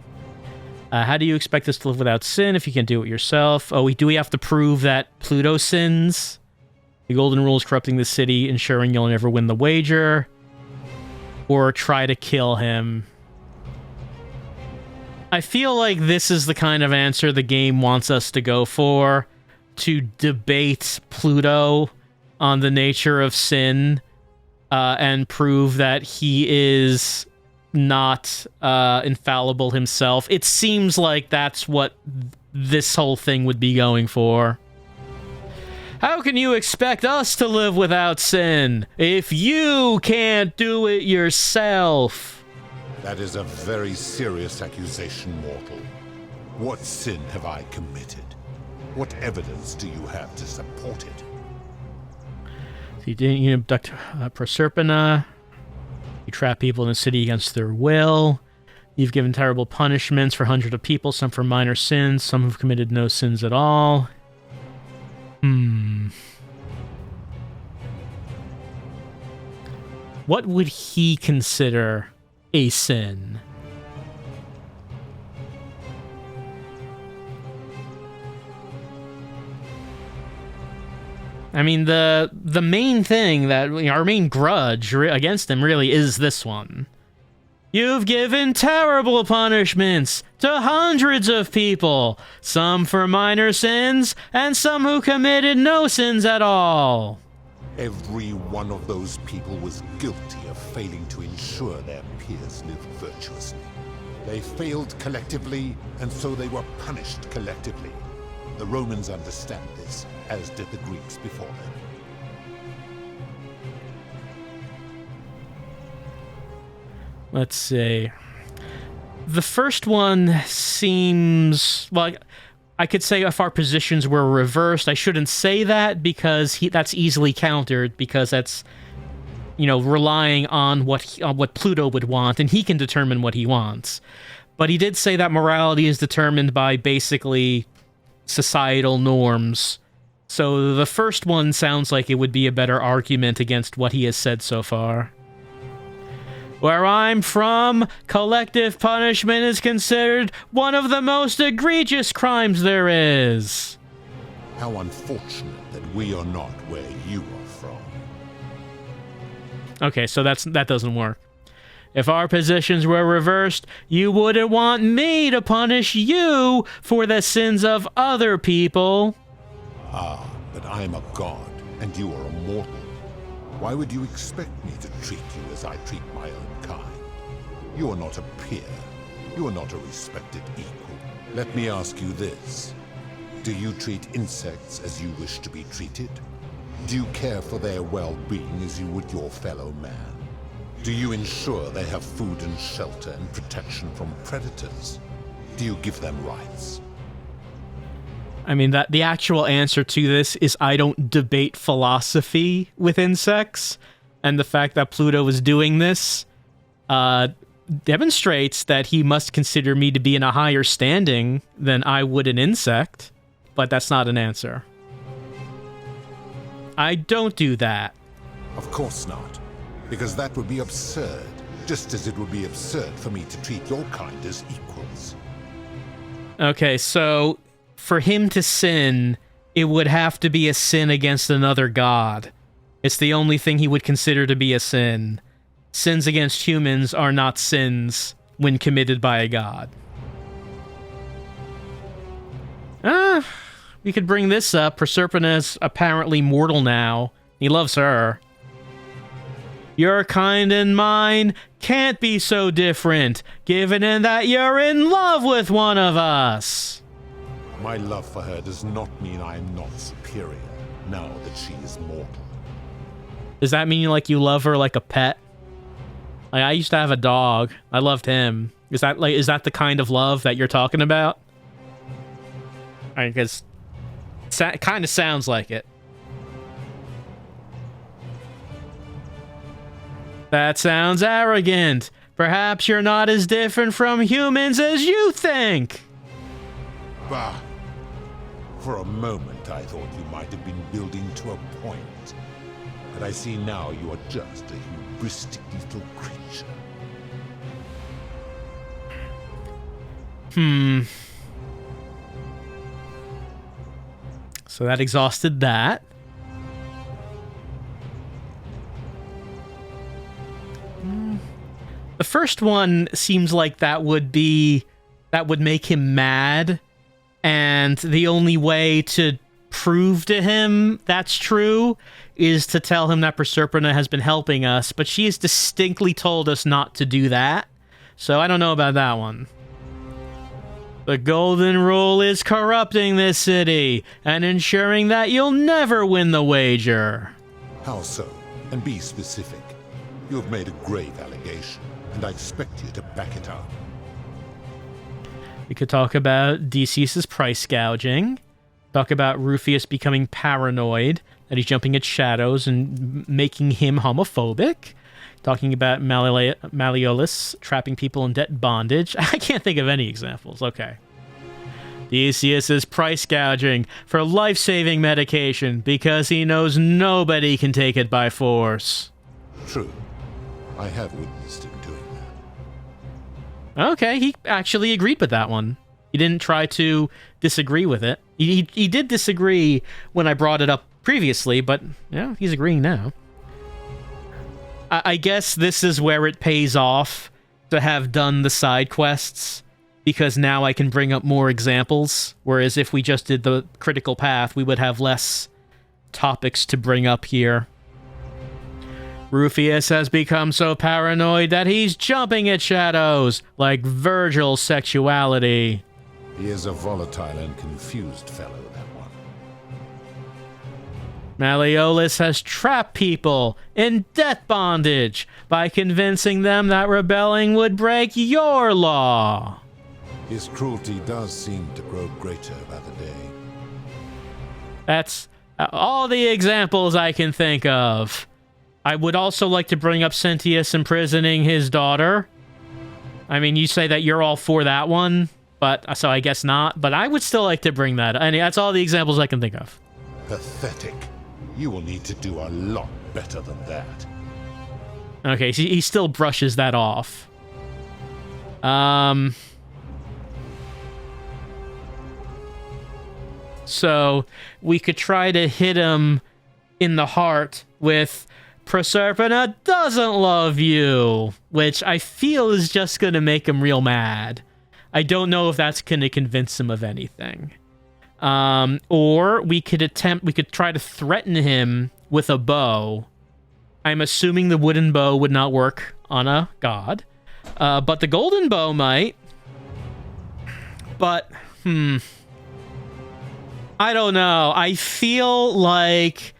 How do you expect us to live without sin if you can do it yourself? Oh, do we have to prove that Pluto sins? The golden rule is corrupting the city, ensuring you'll never win the wager. Or try to kill him. I feel like this is the kind of answer the game wants us to go for. To debate Pluto on the nature of sin. And prove that he is not infallible himself. It seems like that's what this whole thing would be going for. How can you expect us to live without sin if you can't do it yourself? That is a very serious accusation, mortal. What sin have I committed? What evidence do you have to support it? So you didn't abduct Proserpina. You trap people in the city against their will. You've given terrible punishments for hundreds of people, some for minor sins, some who've committed no sins at all. What would he consider a sin? I mean, the main thing that our main grudge against him really is this one. You've given terrible punishments to hundreds of people, some for minor sins, and some who committed no sins at all. Every one of those people was guilty of failing to ensure their peers lived virtuously. They failed collectively, and so they were punished collectively. The Romans understand this, as did the Greeks before them. Let's see. The first one seems... Well, I could say if our positions were reversed. I shouldn't say that because that's easily countered, because that's, relying on what Pluto would want, and he can determine what he wants. But he did say that morality is determined by basically societal norms. So the first one sounds like it would be a better argument against what he has said so far. Where I'm from, collective punishment is considered one of the most egregious crimes there is. How unfortunate that we are not where you are from. Okay, so that doesn't work. If our positions were reversed, you wouldn't want me to punish you for the sins of other people. Ah, but I am a god, and you are a mortal. Why would you expect me to treat you as I treat my own kind? You are not a peer. You are not a respected equal. Let me ask you this. Do you treat insects as you wish to be treated? Do you care for their well-being as you would your fellow man? Do you ensure they have food and shelter and protection from predators? Do you give them rights? I mean, that the actual answer to this is I don't debate philosophy with insects, and the fact that Pluto is doing this demonstrates that he must consider me to be in a higher standing than I would an insect, but that's not an answer. I don't do that. Of course not, because that would be absurd, just as it would be absurd for me to treat your kind as equals. Okay, so for him to sin, it would have to be a sin against another god. It's the only thing he would consider to be a sin. Sins against humans are not sins when committed by a god. We could bring this up. Proserpina is apparently mortal now. He loves her. Your kind and mine can't be so different, given in that you're in love with one of us. My love for her does not mean I am not superior, now that she is mortal. Does that mean you love her like a pet? Like, I used to have a dog. I loved him. Is that the kind of love that you're talking about? Because it kind of sounds like it. That sounds arrogant. Perhaps you're not as different from humans as you think. Bah! For a moment I thought you might have been building to a point. But I see now you are just a hubristic little creature. So that exhausted that. The first one seems like that would make him mad, and the only way to prove to him that's true is to tell him that Proserpina has been helping us, but she has distinctly told us not to do that, so I don't know about that one. The golden rule is corrupting this city and ensuring that you'll never win the wager. How so? And be specific. You have made a grave allegation, and I expect you to back it up. We could talk about Decius's price gouging, talk about Rufius becoming paranoid, that he's jumping at shadows and making him homophobic, talking about Malleolus trapping people in debt bondage. I can't think of any examples. Okay. Decius's price gouging for life-saving medication because he knows nobody can take it by force. True. I have witnessed him doing that. Okay, he actually agreed with that one. He didn't try to disagree with it. He did disagree when I brought it up previously, but yeah, he's agreeing now. I guess this is where it pays off to have done the side quests, because now I can bring up more examples, whereas if we just did the critical path, we would have less topics to bring up here. Rufius has become so paranoid that he's jumping at shadows, like Virgil's sexuality. He is a volatile and confused fellow, that one. Malleolus has trapped people in debt bondage by convincing them that rebelling would break your law. His cruelty does seem to grow greater by the day. That's all the examples I can think of. I would also like to bring up Sentius imprisoning his daughter. I mean, you say that you're all for that one, but so I guess not. But I would still like to bring that. I mean, that's all the examples I can think of. Pathetic. You will need to do a lot better than that. Okay, so he still brushes that off. So we could try to hit him in the heart with Proserpina doesn't love you, which I feel is just going to make him real mad. I don't know if that's going to convince him of anything. Or we could try to threaten him with a bow. I'm assuming the wooden bow would not work on a god. But the golden bow might. But, I don't know. I feel like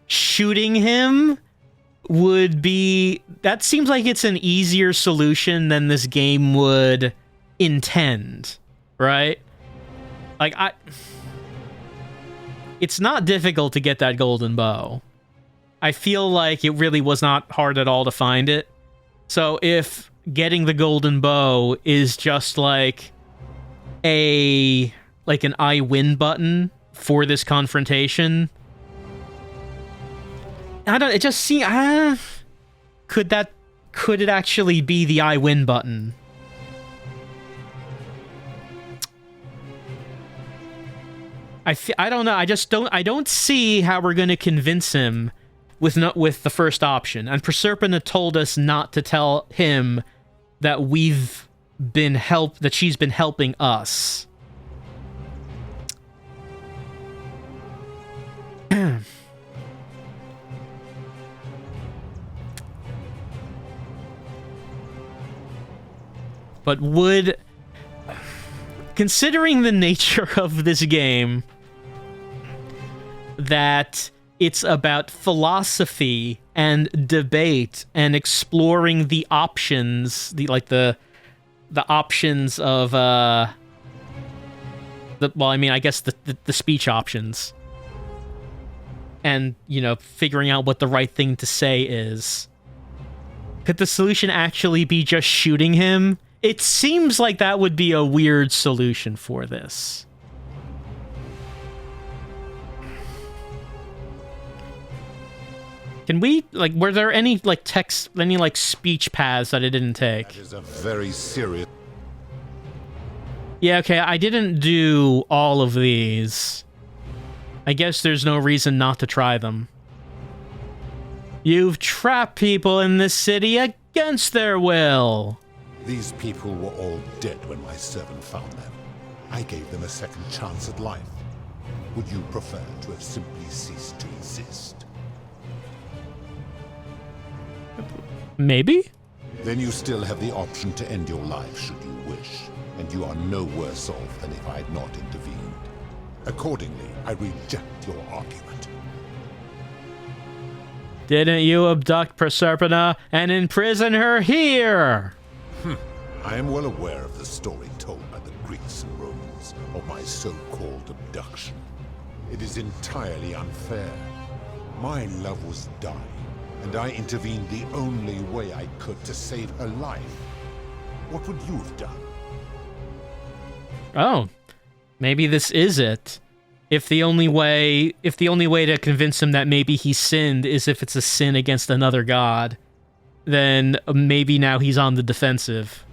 shooting him would be... That seems like it's an easier solution than this game would intend, right? Like, it's not difficult to get that golden bow. I feel like it really was not hard at all to find it. So if getting the golden bow is just like an I win button for this confrontation, it just seems, could it actually be the I win button? I don't know. I don't see how we're going to convince him with the first option. And Proserpina told us not to tell him that that she's been helping us. But considering the nature of this game, that it's about philosophy and debate and exploring the options, the options of I guess the speech options, and figuring out what the right thing to say is. Could the solution actually be just shooting him? It seems like that would be a weird solution for this. Can we, were there any, speech paths that I didn't take? That is a very serious... Yeah, okay, I didn't do all of these. I guess there's no reason not to try them. You've trapped people in this city against their will. These people were all dead when my servant found them. I gave them a second chance at life. Would you prefer to have simply ceased to exist? Maybe? Then you still have the option to end your life should you wish, and you are no worse off than if I had not intervened. Accordingly, I reject your argument. Didn't you abduct Proserpina and imprison her here? I am well aware of the story told by the Greeks and Romans of my so-called abduction. It is entirely unfair. My love was dying, and I intervened the only way I could to save her life. What would you have done? Oh, maybe this is it. If the only way to convince him that maybe he sinned is if it's a sin against another god, then maybe now he's on the defensive.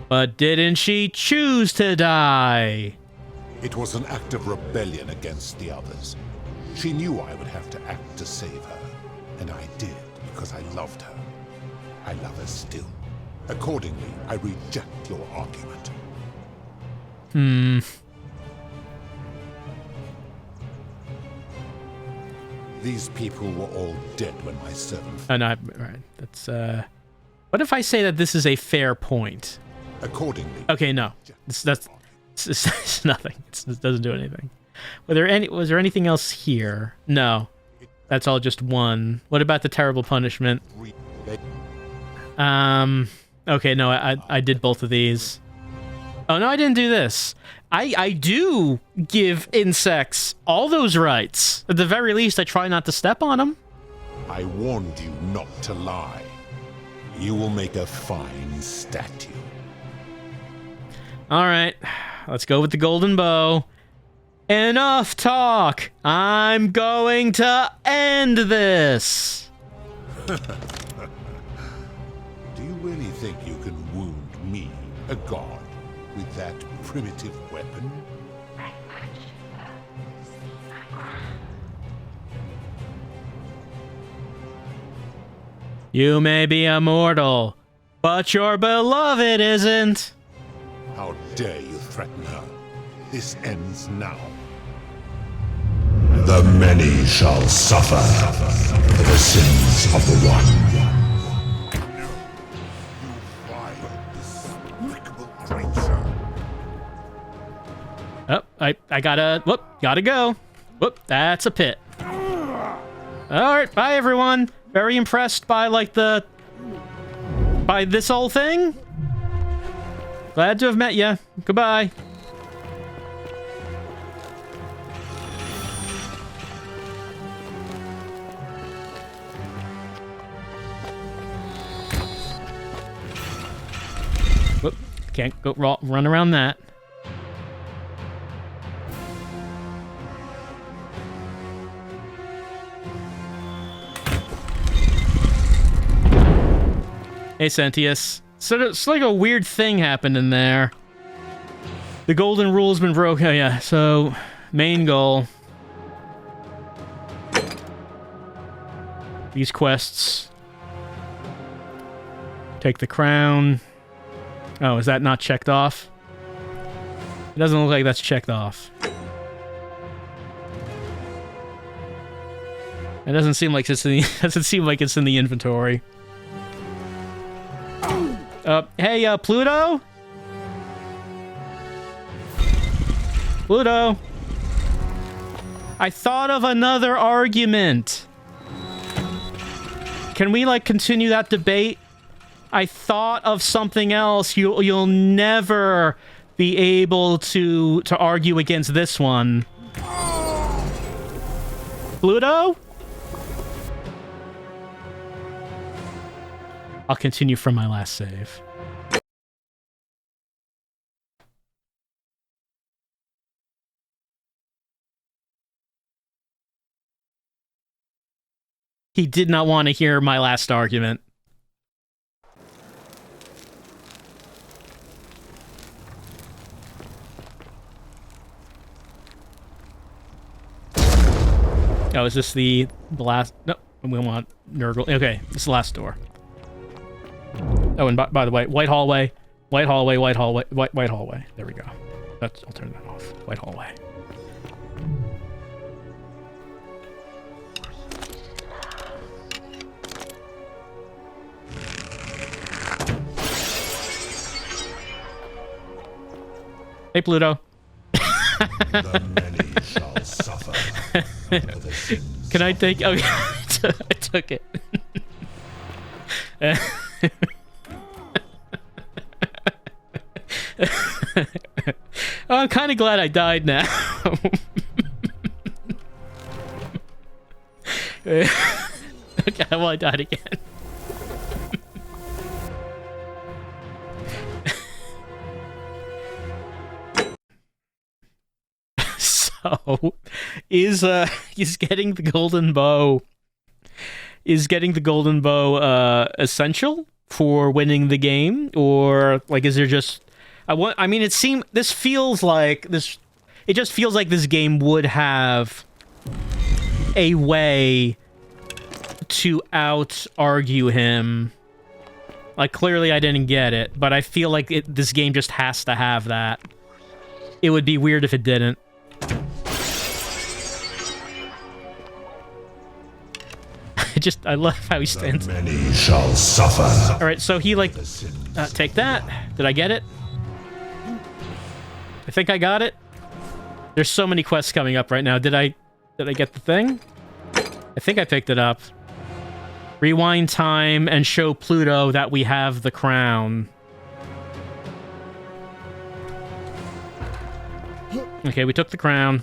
But didn't she choose to die? It was an act of rebellion against the others. She knew I would have to act to save her, and I did because I loved her. I love her still. Accordingly, I reject your argument. These people were all dead when my servant... Oh, no, right. That's, What if I say that this is a fair point? Accordingly... Okay, no. It's nothing. It doesn't do anything. Was there anything else here? No. That's all just one. What about the terrible punishment? Okay, no, I did both of these. Oh, no, I didn't do this. I do give insects all those rights. At the very least, I try not to step on them. I warned you not to lie. You will make a fine statue. All right, let's go with the golden bow. Enough talk. I'm going to end this. Do you really think you can wound me, a god, with that primitive weapon? You may be immortal, but your beloved isn't. How dare you threaten her? This ends now. The many shall suffer for the sins of the one. You vile, despicable creature. Oh, I gotta, gotta go. Whoop, that's a pit. Alright, bye everyone. Very impressed by, like, by this whole thing. Glad to have met you. Goodbye. Whoop, can't go run around that. Hey, Sentius. So it's like a weird thing happened in there. The golden rule's been broken. Oh, yeah. So, main goal. These quests. Take the crown. Oh, is that not checked off? It doesn't look like that's checked off. It doesn't seem like it's in the, doesn't seem like it's in the inventory. Hey, Pluto? Pluto? I thought of another argument. Can we, like, continue that debate? I thought of something else. You'll never be able to argue against this one. Pluto? I'll continue from my last save. He did not want to hear my last argument. Oh, is this the last? No, we want Nurgle. Okay, this is the last door. Oh, and by the way, white hallway, white hallway, white hallway, white hallway. There we go. I'll turn that off. White hallway. Hey, Pluto. The many shall suffer for the sins. Can I take? Okay, I took it. Oh, I'm kind of glad I died now. Okay, well, I died again. So, is getting the golden bow essential for winning the game, or like is there just I mean, it just feels like this game would have a way to out-argue him. Like, clearly I didn't get it, but I feel like this game just has to have that. It would be weird if it didn't. I love how he stands. The many shall suffer. All right, so he like take that. Did I get it? I think I got it. There's so many quests coming up right now. Did I get the thing? I think I picked it up. Rewind time and show Pluto that we have the crown. Okay, we took the crown.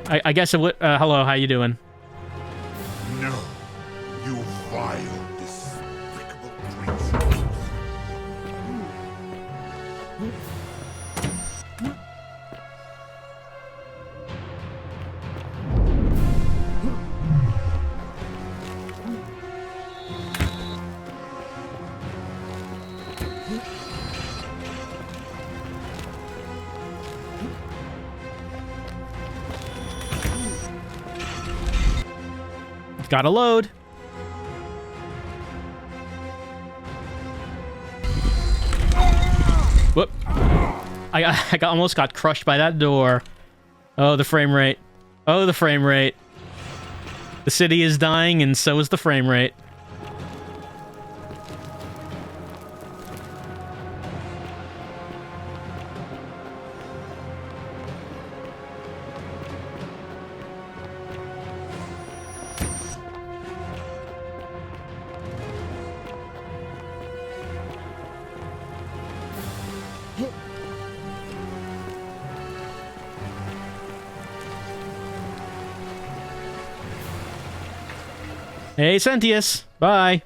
I guess it would... hello, how you doing? No, you vile, despicable creature. Gotta load. Whoop. Almost got crushed by that door. Oh, the frame rate. Oh, the frame rate. The city is dying, and so is the frame rate. Hey, Sentius. Bye.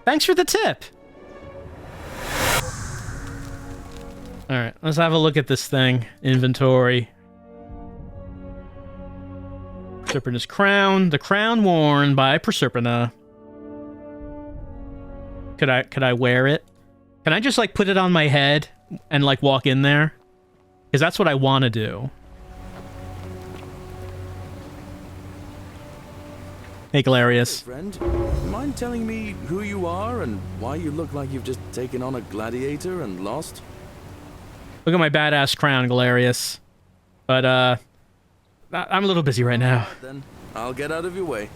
Thanks for the tip. All right, let's have a look at this thing. Inventory. Proserpina's crown. The crown worn by Proserpina. Could I wear it? Can I just, like, put it on my head and, like, walk in there? Because that's what I want to do. Hey, Galerius. Friend, mind telling me who you are and why you look like you've just taken on a gladiator and lost? Look at my badass crown, Galerius. But, I'm a little busy right now. Then I'll get out of your way.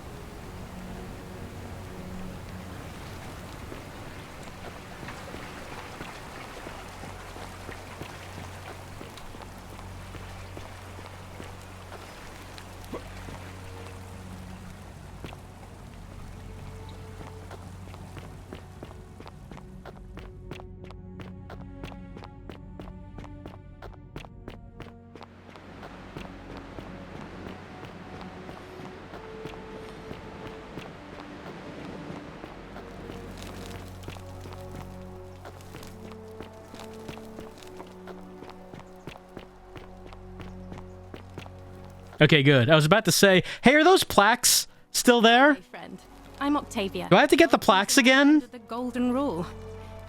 Okay, good. I was about to say, hey, are those plaques still there? Hey, friend. I'm Octavia. Do I have to get the plaques again? The golden rule.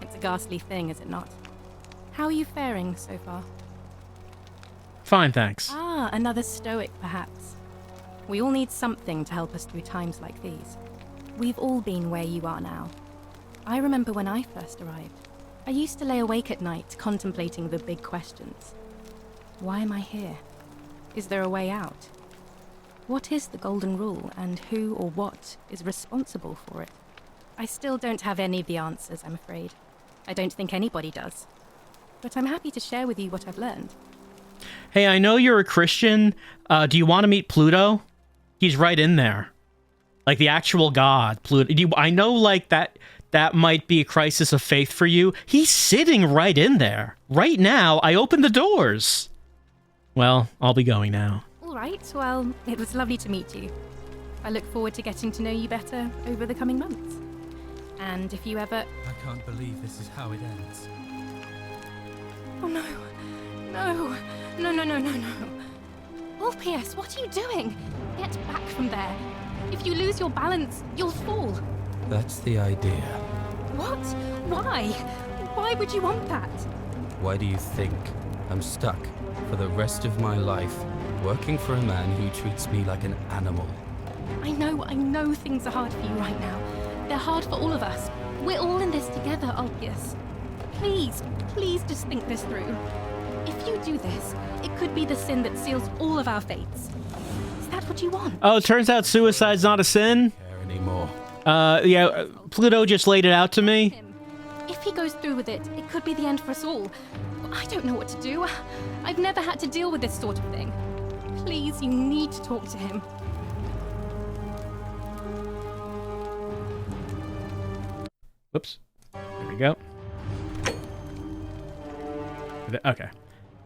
It's a ghastly thing, is it not? How are you faring so far? Fine, thanks. Ah, another stoic, perhaps. We all need something to help us through times like these. We've all been where you are now. I remember when I first arrived. I used to lay awake at night contemplating the big questions. Why am I here? Is there a way out? What is the golden rule, and who or what is responsible for it? I still don't have any of the answers, I'm afraid. I don't think anybody does. But I'm happy to share with you what I've learned. Hey, I know you're a Christian. Do you want to meet Pluto? He's right in there. Like the actual god, Pluto. I know, like, that might be a crisis of faith for you. He's sitting right in there. Right now, I opened the doors. Well, I'll be going now. All right, well, it was lovely to meet you. I look forward to getting to know you better over the coming months. And if you ever... I can't believe this is how it ends. Oh no. No. No, no, no, no, no. Orpheus, what are you doing? Get back from there. If you lose your balance, you'll fall. That's the idea. What? Why? Why would you want that? Why do you think I'm stuck for the rest of my life working for a man who treats me like an animal? I know things are hard for you right now. They're hard for all of us. We're all in this together, Orpheus. Please just think this through. If you do this, it could be the sin that seals all of our fates. Is that what you want? Oh, it turns out suicide's not a sin? Care anymore. Yeah, Pluto just laid it out to me. If he goes through with it, it could be the end for us all. I don't know what to do. I've never had to deal with this sort of thing. Please, you need to talk to him. Whoops. There we go. Okay.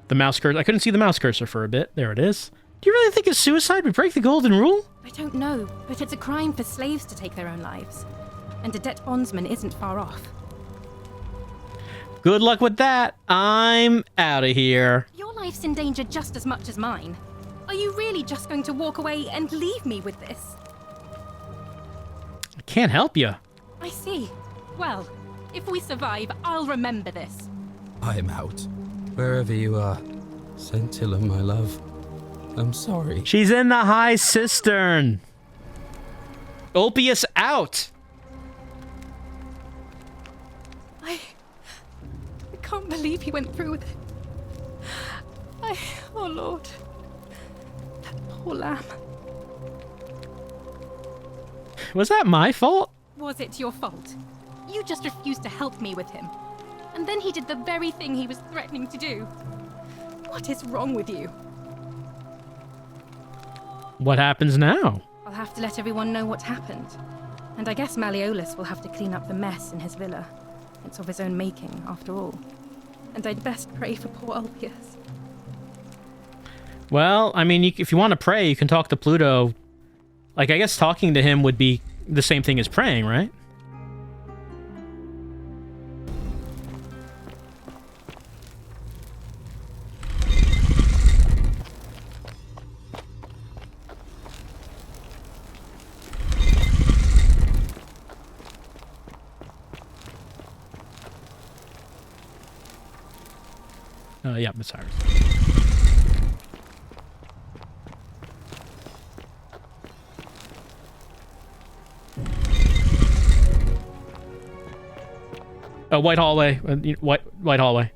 The mouse cursor. I couldn't see the mouse cursor for a bit. There it is. Do you really think a suicide would break the golden rule? I don't know, but it's a crime for slaves to take their own lives. And a debt bondsman isn't far off. Good luck with that. I'm out of here. Your life's in danger just as much as mine. Are you really just going to walk away and leave me with this? I can't help you. I see. Well, if we survive, I'll remember this. I'm out. Wherever you are. Scintilla, my love. I'm sorry. She's in the high cistern. Ulpius out. I can't believe he went through with it. Oh Lord. That poor lamb. Was that my fault? Was it your fault? You just refused to help me with him. And then he did the very thing he was threatening to do. What is wrong with you? What happens now? I'll have to let everyone know what happened. And I guess Malleolus will have to clean up the mess in his villa. It's of his own making, after all. And I'd best pray for poor Ulpius. Well, I mean, if you want to pray, you can talk to Pluto. Like, I guess talking to him would be the same thing as praying, right? Yeah, Miss Iris. White hallway. White hallway.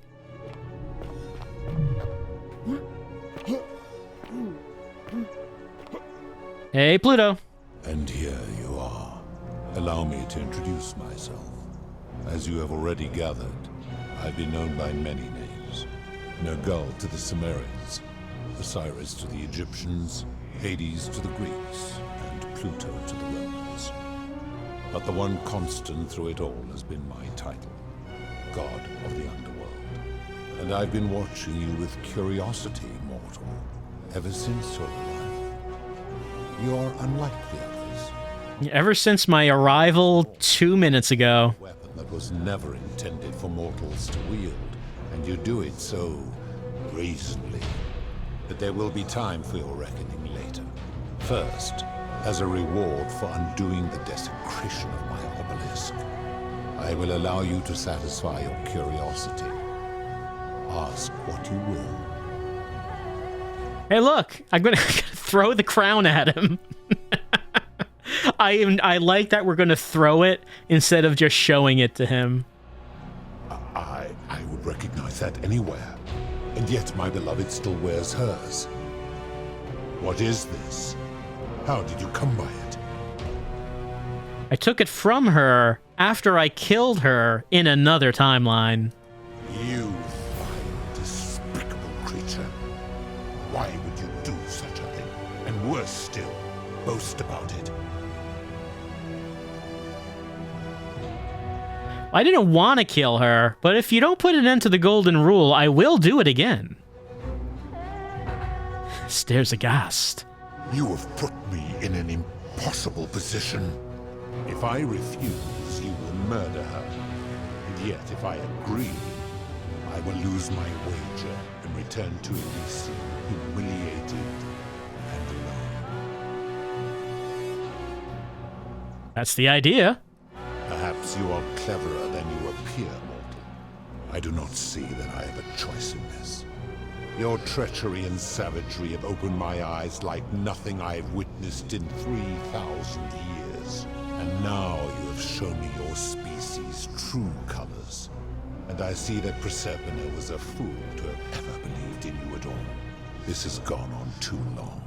Hey, Pluto. And here you are. Allow me to introduce myself. As you have already gathered, I've been known by many names. Nergal to the Sumerians, Osiris to the Egyptians, Hades to the Greeks, and Pluto to the Romans. But the one constant through it all has been my title, God of the Underworld. And I've been watching you with curiosity, mortal, ever since your arrival. You are unlike the others. Ever since my arrival 2 minutes ago. A weapon that was never intended for mortals to wield, and you do it so brazenly that there will be time for your reckoning later. First, as a reward for undoing the desecration of my obelisk, I will allow you to satisfy your curiosity. Ask what you will. Hey, look! I'm gonna throw the crown at him. I like that we're gonna throw it instead of just showing it to him. I would recognize that anywhere, and yet my beloved still wears hers. What is this? How did you come by it? I took it from her after I killed her in another timeline. You vile, despicable creature. Why would you do such a thing? And worse still, boast about it. I didn't want to kill her, but if you don't put an end to the golden rule, I will do it again. Stares aghast. You have put me in an impossible position. If I refuse, you will murder her. And yet, if I agree, I will lose my wager and return to Elysium humiliated and alone. That's the idea. Perhaps you are cleverer than you appear, mortal. I do not see that I have a choice in this. Your treachery and savagery have opened my eyes like nothing I have witnessed in 3,000 years. And now you have shown me your species' true colors. And I see that Proserpine was a fool to have ever believed in you at all. This has gone on too long.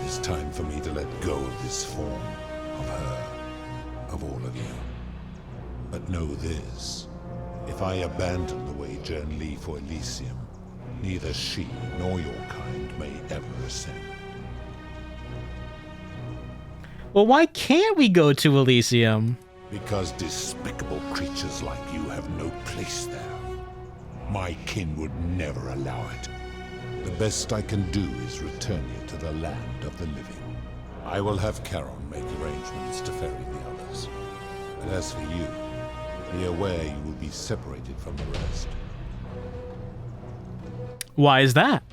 It is time for me to let go of this form, of her, of all of you. But know this, if I abandon the wager and leave for Elysium, Neither she nor your kind may ever ascend. Well, why can't we go to Elysium? Because despicable creatures like you have no place there. My kin would never allow it. The best I can do is return you to the land of the living. I will have Charon make arrangements to ferry the others. But as for you, be aware you will be separated from the rest. Why is that?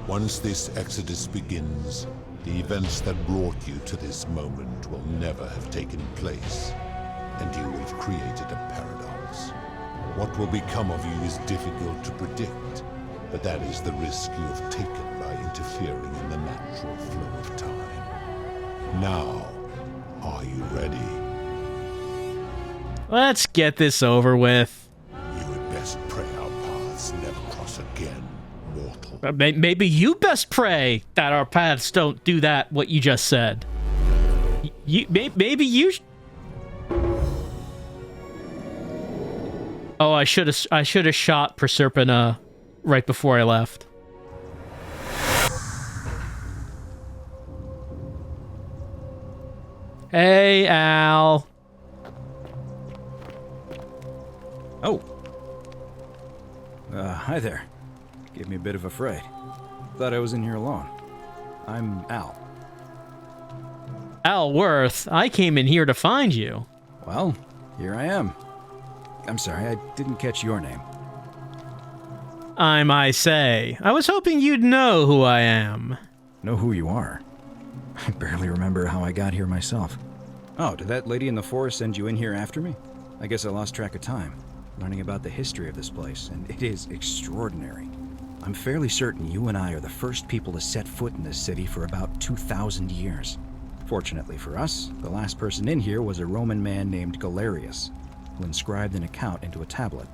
Once this exodus begins, the events that brought you to this moment will never have taken place, and you will have created a paradox. What will become of you is difficult to predict, but that is the risk you have taken by interfering in the natural flow of time. Now, are you ready? Let's get this over with. You had best pray our paths never cross again, mortal. Maybe you best pray that our paths don't do that, what you just said. Maybe you... Oh, I should have shot Proserpina right before I left. Hey, Al. Oh. Hi there. Gave me a bit of a fright. Thought I was in here alone. I'm Al. Al Worth, I came in here to find you. Well, here I am. I'm sorry, I didn't catch your name. I might say. I was hoping you'd know who I am. Know who you are? I barely remember how I got here myself. Oh, did that lady in the forest send you in here after me? I guess I lost track of time, learning about the history of this place, and it is extraordinary. I'm fairly certain you and I are the first people to set foot in this city for about 2,000 years. Fortunately for us, the last person in here was a Roman man named Galerius, who inscribed an account into a tablet.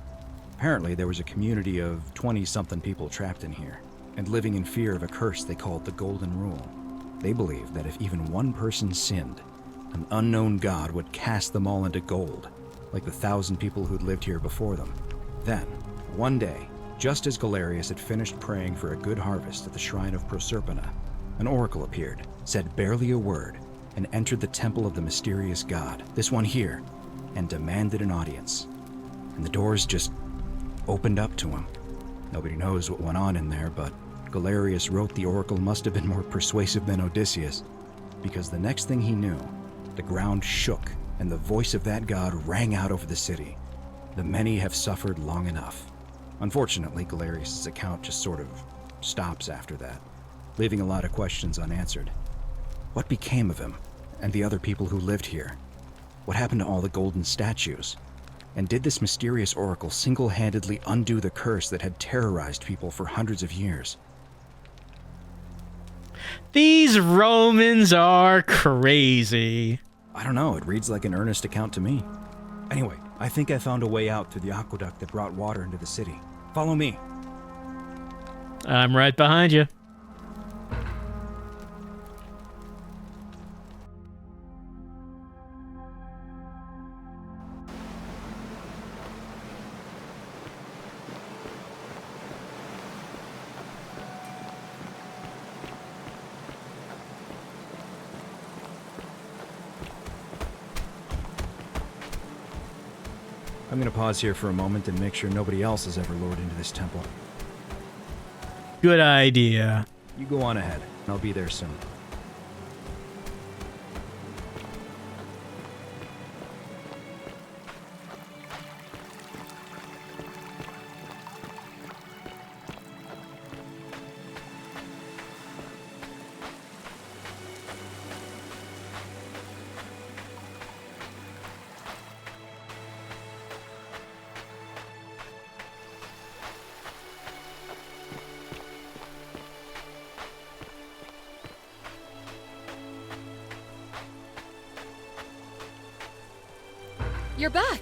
Apparently, there was a community of 20-something people trapped in here, and living in fear of a curse they called the Golden Rule. They believed that if even one person sinned, an unknown god would cast them all into gold, like the 1,000 people who'd lived here before them. Then, one day, just as Galerius had finished praying for a good harvest at the shrine of Proserpina, an oracle appeared, said barely a word, and entered the temple of the mysterious god, this one here, and demanded an audience. And the doors just opened up to him. Nobody knows what went on in there, but Galerius wrote the oracle must have been more persuasive than Odysseus, because the next thing he knew, the ground shook, and the voice of that god rang out over the city. The many have suffered long enough. Unfortunately, Galerius' account just sort of stops after that, leaving a lot of questions unanswered. What became of him, and the other people who lived here? What happened to all the golden statues? And did this mysterious oracle single-handedly undo the curse that had terrorized people for hundreds of years? These Romans are crazy. I don't know, it reads like an earnest account to me. Anyway, I think I found a way out through the aqueduct that brought water into the city. Follow me. I'm right behind you. I'm gonna pause here for a moment and make sure nobody else has ever lured into this temple. Good idea. You go on ahead. I'll be there soon. You're back!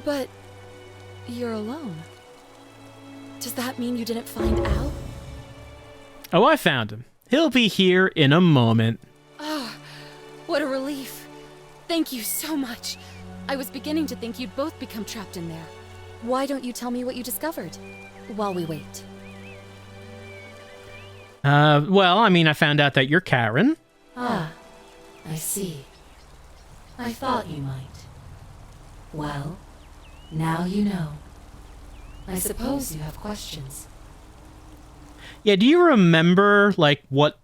But you're alone. Does that mean you didn't find Al? Oh, I found him. He'll be here in a moment. Oh, what a relief. Thank you so much. I was beginning to think you'd both become trapped in there. Why don't you tell me what you discovered? While we wait. Well, I mean, I found out that you're Karen. Ah, I see. I thought you might. Well, now you know. I suppose you have questions. Yeah, do you remember, like, what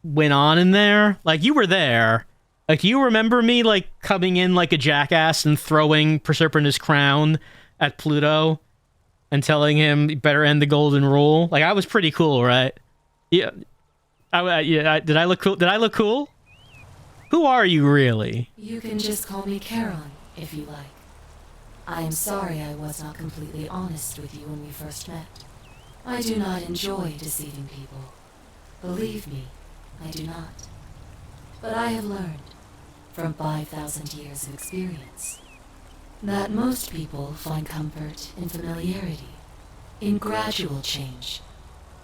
went on in there? Like, you were there. Like, do you remember me, like, coming in like a jackass and throwing Proserpina's crown at Pluto and telling him he better end the golden rule? Like, I was pretty cool, right? Yeah. Did I look cool? Did I look cool? Who are you, really? You can just call me Caroline, if you like. I am sorry I was not completely honest with you when we first met. I do not enjoy deceiving people. Believe me, I do not. But I have learned, from 5,000 years of experience, that most people find comfort in familiarity, in gradual change,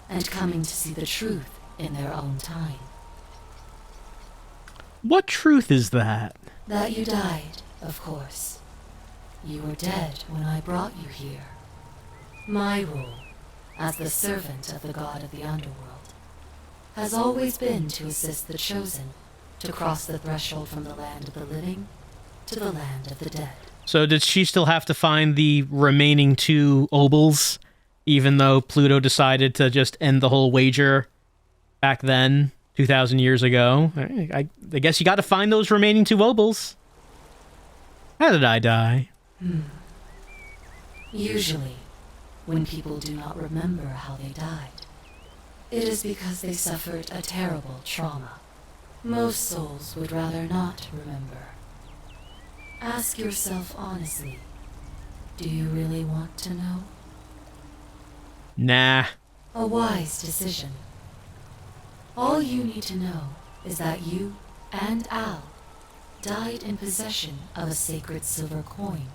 and coming to see the truth in their own time. What truth is that? That you died, of course. You were dead when I brought you here. My role, as the servant of the god of the underworld, has always been to assist the chosen to cross the threshold from the land of the living to the land of the dead. So did she still have to find the remaining 2 obols, even though Pluto decided to just end the whole wager back then, 2,000 years ago? I guess you got to find those remaining 2 obols. How did I die? Usually, when people do not remember how they died, it is because they suffered a terrible trauma. Most souls would rather not remember. Ask yourself honestly, do you really want to know? Nah. A wise decision. All you need to know is that you and Al died in possession of a sacred silver coin.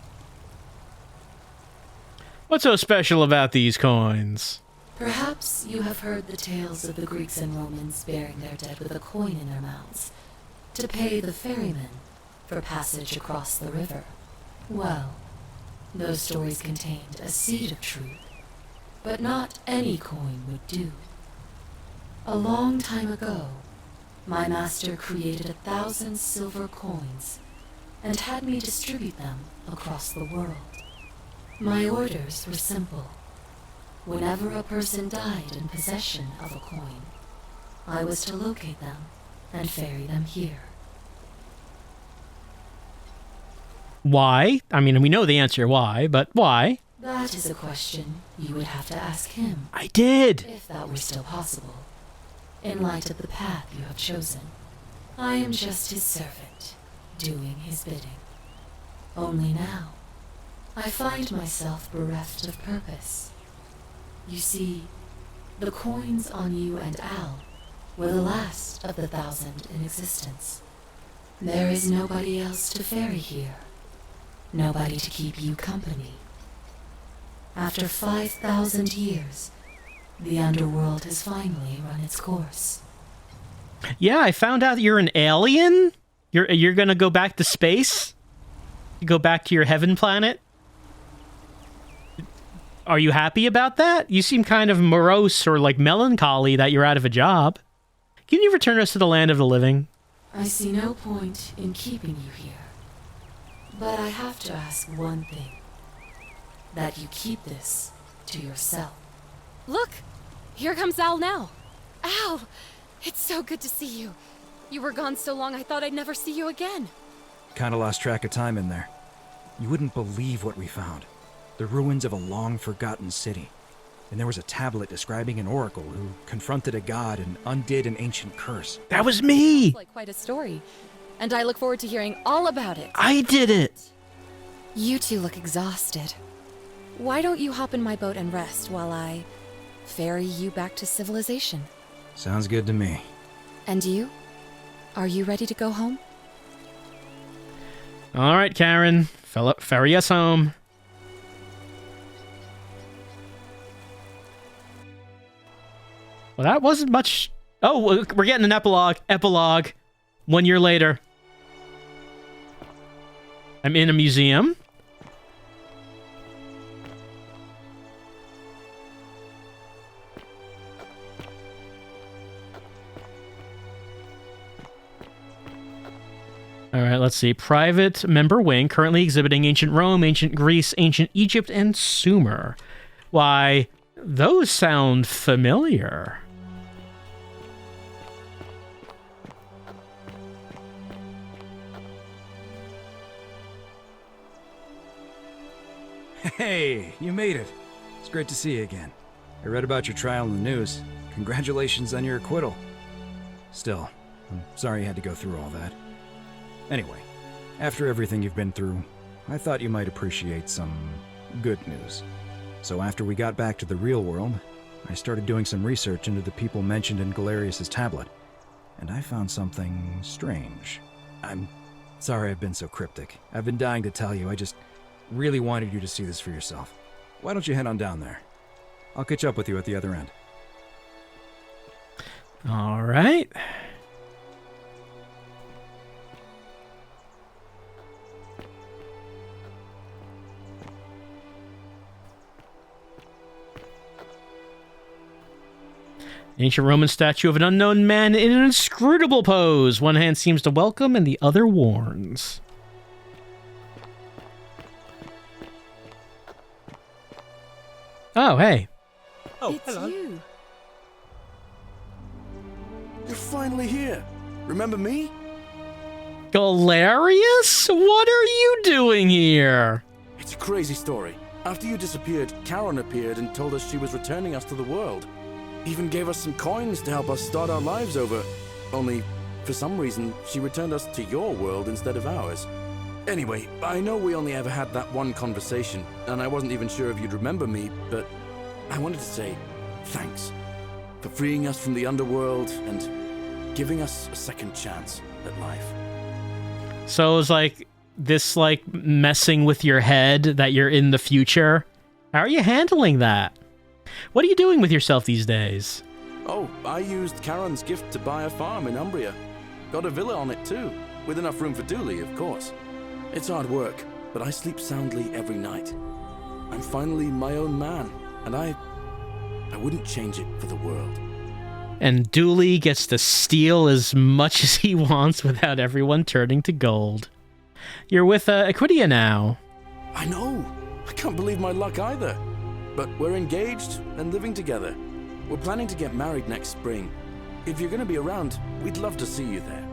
What's so special about these coins? Perhaps you have heard the tales of the Greeks and Romans burying their dead with a coin in their mouths to pay the ferryman for passage across the river. Well, those stories contained a seed of truth, but not any coin would do. A long time ago, my master created 1,000 silver coins and had me distribute them across the world. My orders were simple. Whenever a person died in possession of a coin, I was to locate them and ferry them here. Why? I mean, we know the answer why, but why? That is a question you would have to ask him, I did! if that were still possible, in light of the path you have chosen. I am just his servant, doing his bidding. Only now, I find myself bereft of purpose. You see, the coins on you and Al were the last of the 1,000 in existence. There is nobody else to ferry here. Nobody to keep you company. After 5,000 years, the underworld has finally run its course. Yeah, I found out you're an alien? You're gonna go back to space? You go back to your heaven planet? Are you happy about that? You seem kind of morose or like melancholy that you're out of a job. Can you return us to the land of the living? I see no point in keeping you here. But I have to ask one thing. That you keep this to yourself. Look! Here comes Al now. Al! It's so good to see you. You were gone so long I thought I'd never see you again. Kinda lost track of time in there. You wouldn't believe what we found. The ruins of a long-forgotten city. And there was a tablet describing an oracle who confronted a god and undid an ancient curse. That was me! It's like quite a story. And I look forward to hearing all about it. I did it! You two look exhausted. Why don't you hop in my boat and rest while I ferry you back to civilization? Sounds good to me. And you? Are you ready to go home? All right, Karen. Ferry us home. Well, that wasn't much... Oh, we're getting an epilogue. Epilogue. 1 year later. I'm in a museum. All right, let's see. Private member wing, currently exhibiting ancient Rome, ancient Greece, ancient Egypt, and Sumer. Why, those sound familiar. Hey, you made it. It's great to see you again. I read about your trial in the news. Congratulations on your acquittal. Still, I'm sorry you had to go through all that. Anyway, after everything you've been through, I thought you might appreciate some good news. So after we got back to the real world, I started doing some research into the people mentioned in Galerius' tablet, and I found something strange. I'm sorry I've been so cryptic. I've been dying to tell you, I just really wanted you to see this for yourself. Why don't you head on down there? I'll catch up with you at the other end. All right. Ancient Roman statue of an unknown man in an inscrutable pose. One hand seems to welcome and the other warns. Oh, hey. Oh, It's hello. you. You're finally here. Remember me? Galerius? What are you doing here? It's a crazy story. After you disappeared, Charon appeared and told us she was returning us to the world. Even gave us some coins to help us start our lives over. Only, for some reason, she returned us to your world instead of ours. Anyway, I know we only ever had that one conversation, and I wasn't even sure if you'd remember me, but I wanted to say thanks for freeing us from the underworld and giving us a second chance at life. So it was like this, like, messing with your head that you're in the future. How are you handling that? What are you doing with yourself these days? Oh, I used Charon's gift to buy a farm in Umbria. Got a villa on it too, with enough room for Dooley, of course. It's hard work, but I sleep soundly every night. I'm finally my own man, and I wouldn't change it for the world. And Dooley gets to steal as much as he wants without everyone turning to gold. You're with Equidia now. I know. I can't believe my luck either. But we're engaged and living together. We're planning to get married next spring. If you're going to be around, we'd love to see you there.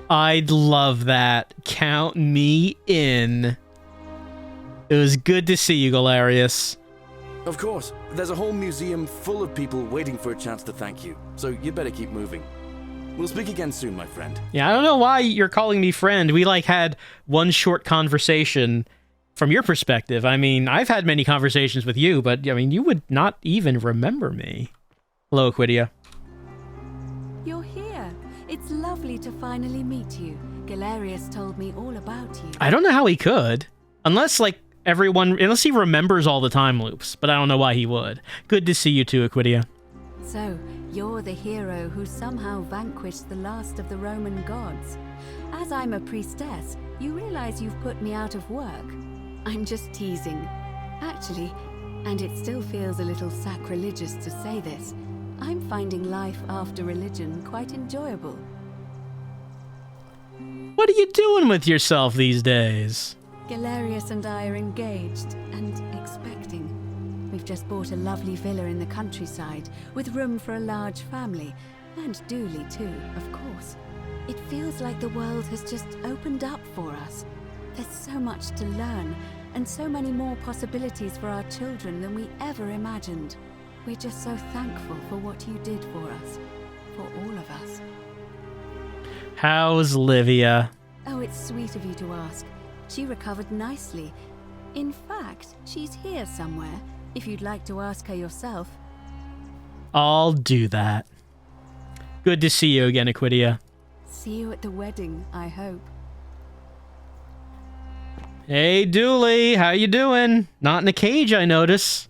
I'd love that. Count me in. It was good to see you, Galerius. Of course, there's a whole museum full of people waiting for a chance to thank you, so you better keep moving. We'll speak again soon, my friend. Yeah, I don't know why you're calling me friend. We, like, had one short conversation from your perspective. I mean, I've had many conversations with you, but, I mean, you would not even remember me. Hello, Equidia. You're here. It's lovely to finally meet you. Galerius told me all about you. I don't know how he could. Unless, like, unless he remembers all the time loops, but I don't know why he would. Good to see you too, Equidia. So, you're the hero who somehow vanquished the last of the Roman gods. As I'm a priestess, you realize you've put me out of work. I'm just teasing. Actually, and it still feels a little sacrilegious to say this, I'm finding life after religion quite enjoyable. What are you doing with yourself these days? Galerius and I are engaged and expecting. We've just bought a lovely villa in the countryside with room for a large family, and Dooley too, of course. It feels like the world has just opened up for us. There's so much to learn, and so many more possibilities for our children than we ever imagined. We're just so thankful for what you did for us, for all of us. How's Livia? Oh, it's sweet of you to ask. She recovered nicely. In fact, she's here somewhere, if you'd like to ask her yourself. I'll do that. Good to see you again, Equidia. See you at the wedding, I hope. Hey, Dooley, how you doing? Not in a cage, I notice.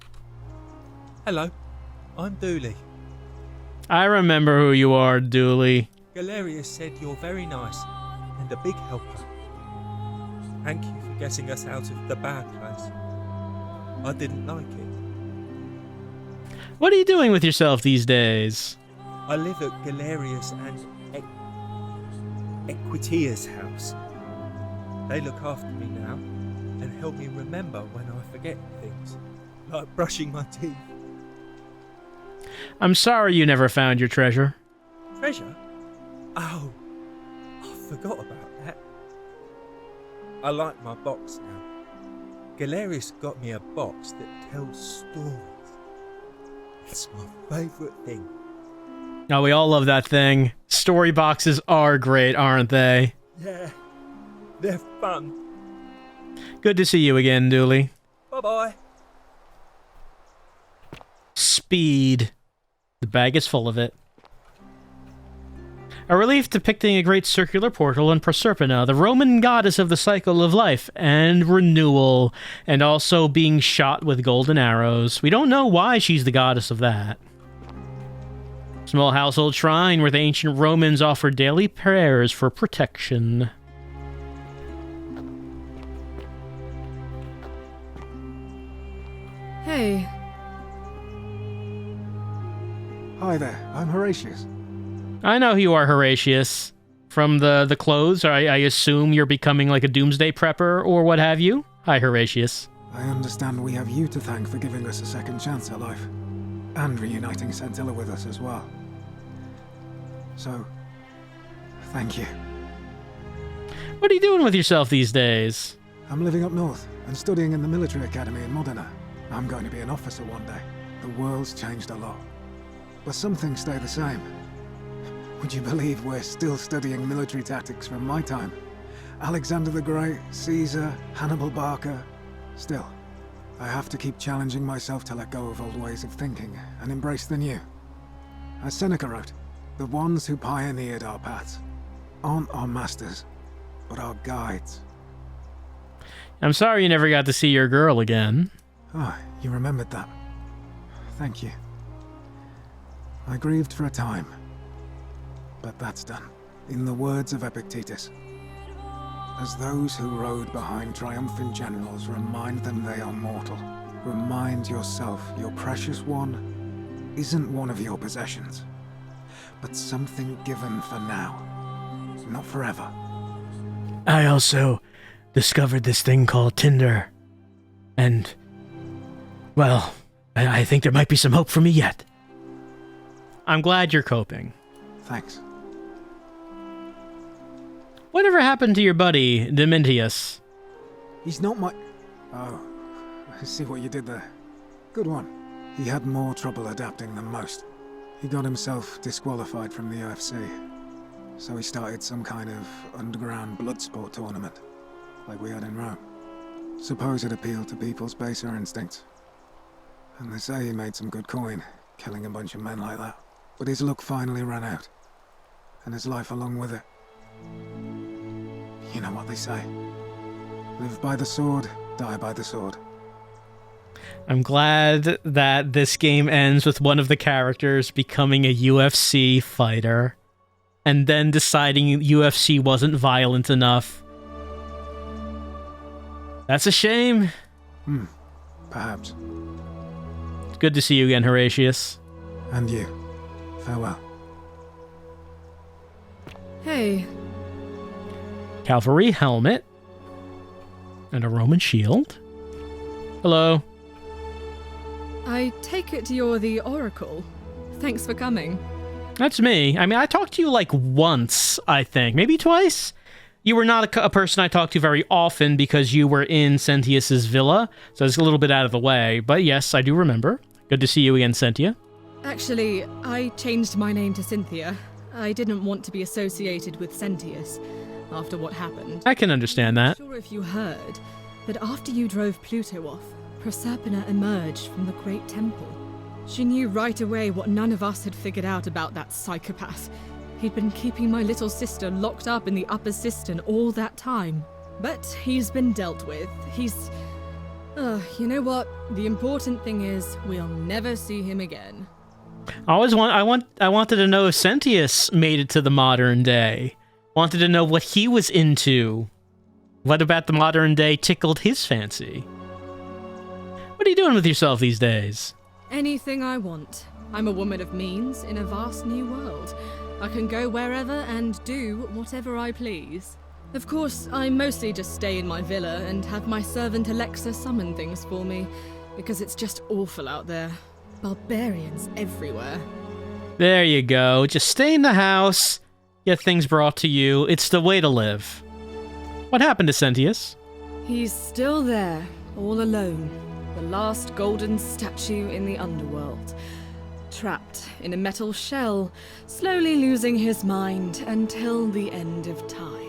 Hello, I'm Dooley. I remember who you are, Dooley. Galerius said you're very nice and a big helper. Thank you for getting us out of the bad place. I didn't like it. What are you doing with yourself these days? I live at Galerius and Equitia's house. They look after me now and help me remember when I forget things, like brushing my teeth. I'm sorry you never found your treasure. Treasure? Oh, I forgot about that. I like my box now. Galerius got me a box that tells stories. It's my favourite thing. Oh, we all love that thing. Story boxes are great, aren't they? Yeah, they're fun. Good to see you again, Dooley. Bye-bye. Speed. The bag is full of it. A relief depicting a great circular portal in Proserpina, the Roman goddess of the cycle of life and renewal, and also being shot with golden arrows. We don't know why she's the goddess of that. Small household shrine where the ancient Romans offered daily prayers for protection. Hey. Hi there, I'm Horatius. I know who you are, Horatius. From the clothes, I assume you're becoming like a doomsday prepper or what have you? Hi, Horatius. I understand we have you to thank for giving us a second chance at life. And reuniting Scintilla with us as well. So, thank you. What are you doing with yourself these days? I'm living up north and studying in the military academy in Modena. I'm going to be an officer one day. The world's changed a lot. But some things stay the same. Would you believe we're still studying military tactics from my time? Alexander the Great, Caesar, Hannibal Barca. Still, I have to keep challenging myself to let go of old ways of thinking and embrace the new. As Seneca wrote, the ones who pioneered our paths aren't our masters, but our guides. I'm sorry you never got to see your girl again. Ah, you remembered that. Thank you. I grieved for a time, but that's done. In the words of Epictetus, as those who rode behind triumphant generals remind them they are mortal, remind yourself your precious one isn't one of your possessions, but something given for now, not forever. I also discovered this thing called Tinder, and, well, I think there might be some hope for me yet. I'm glad you're coping. Thanks. Whatever happened to your buddy, Dementius? He's not my... Oh, I see what you did there. Good one. He had more trouble adapting than most. He got himself disqualified from the UFC. So he started some kind of underground blood sport tournament, like we had in Rome. Suppose it appealed to people's baser instincts. And they say he made some good coin, killing a bunch of men like that. But his luck finally ran out, and his life along with it. You know what they say. Live by the sword, die by the sword. I'm glad that this game ends with one of the characters becoming a UFC fighter, and then deciding UFC wasn't violent enough. That's a shame. Perhaps. It's good to see you again, Horatius. And you. Farewell. Hey. Cavalry helmet. And a Roman shield. Hello. I take it you're the Oracle. Thanks for coming. That's me. I mean, I talked to you like once, I think. Maybe twice? You were not a person I talked to very often because you were in Sentius's villa, so it's a little bit out of the way. But yes, I do remember. Good to see you again, Sentia. Actually, I changed my name to Cynthia. I didn't want to be associated with Sentius after what happened. I can understand that. I'm not sure if you heard, but after you drove Pluto off, Proserpina emerged from the Great Temple. She knew right away what none of us had figured out about that psychopath. He'd been keeping my little sister locked up in the upper cistern all that time. But he's been dealt with. He's... you know what? The important thing is, we'll never see him again. I wanted to know if Sentius made it to the modern day. Wanted to know what he was into. What about the modern day tickled his fancy? What are you doing with yourself these days? Anything I want. I'm a woman of means in a vast new world. I can go wherever and do whatever I please. Of course, I mostly just stay in my villa and have my servant Alexa summon things for me, because it's just awful out there. Barbarians everywhere. There you go. Just stay in the house, get things brought to you. It's the way to live. What happened to Sentius? He's still there, all alone. The last golden statue in the underworld. Trapped in a metal shell, slowly losing his mind until the end of time.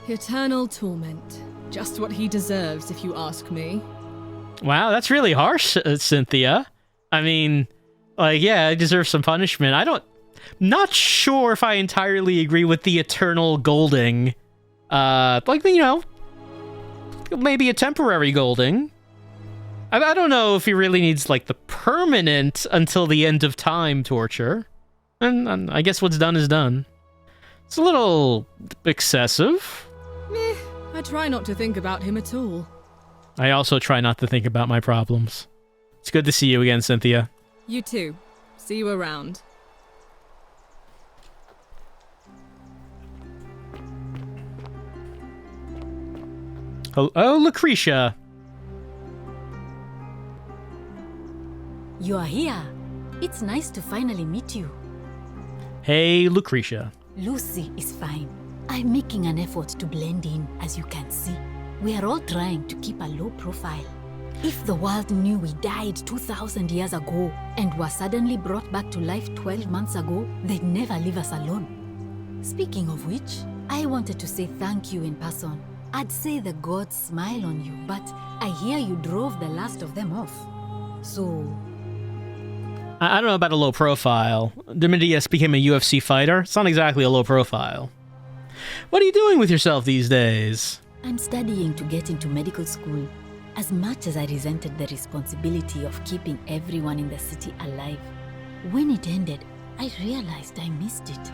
Eternal torment. Just what he deserves, if you ask me. Wow, that's really harsh, Cynthia. I mean, yeah, I deserve some punishment. Not sure if I entirely agree with the eternal golding. Maybe a temporary golding. I don't know if he really needs, the permanent until the end of time torture. And I guess what's done is done. It's a little excessive. Meh, I try not to think about him at all. I also try not to think about my problems. It's good to see you again, Cynthia. You too. See you around. Oh, Lucretia. You are here. It's nice to finally meet you. Hey, Lucretia. Lucy is fine. I'm making an effort to blend in, as you can see. We are all trying to keep a low profile. If the world knew we died 2,000 years ago and were suddenly brought back to life 12 months ago, they'd never leave us alone. Speaking of which, I wanted to say thank you in person. I'd say the gods smile on you, but I hear you drove the last of them off. So... I don't know about a low profile. Dimidius became a UFC fighter. It's not exactly a low profile. What are you doing with yourself these days? I'm studying to get into medical school. As much as I resented the responsibility of keeping everyone in the city alive, when it ended, I realized I missed it.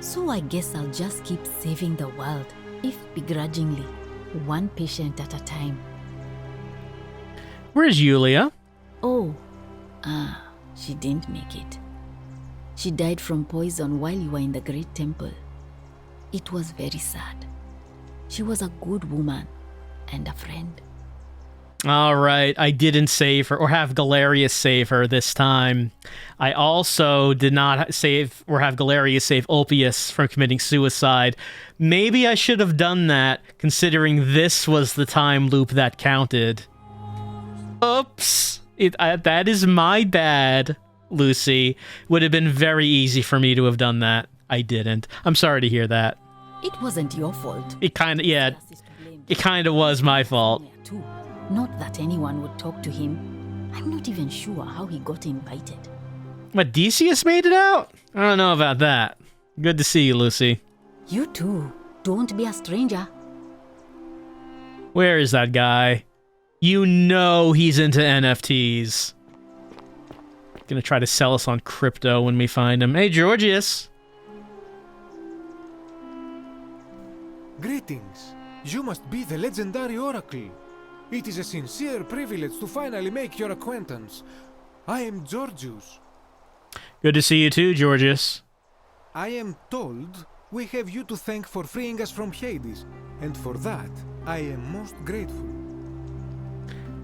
So I guess I'll just keep saving the world, if begrudgingly, one patient at a time. Where's Yulia? Oh, she didn't make it. She died from poison while you were in the Great Temple. It was very sad. She was a good woman and a friend. All right, I didn't save her or have Galerius save her this time. I also did not save or have Galerius save Ulpius from committing suicide. Maybe I should have done that, considering this was the time loop that counted. Oops. That is my bad, Lucy. Would have been very easy for me to have done that. I didn't. I'm sorry to hear that. It wasn't your fault. It kind of was my fault. Not that anyone would talk to him. I'm not even sure how he got invited. What, Decius made it out? I don't know about that. Good to see you, Lucy. You too. Don't be a stranger. Where is that guy? You know he's into NFTs. Gonna try to sell us on crypto when we find him. Hey, Georgius. Greetings. You must be the legendary Oracle. It is a sincere privilege to finally make your acquaintance. I am Georgius. Good to see you too, Georgius. I am told we have you to thank for freeing us from Hades, and for that, I am most grateful.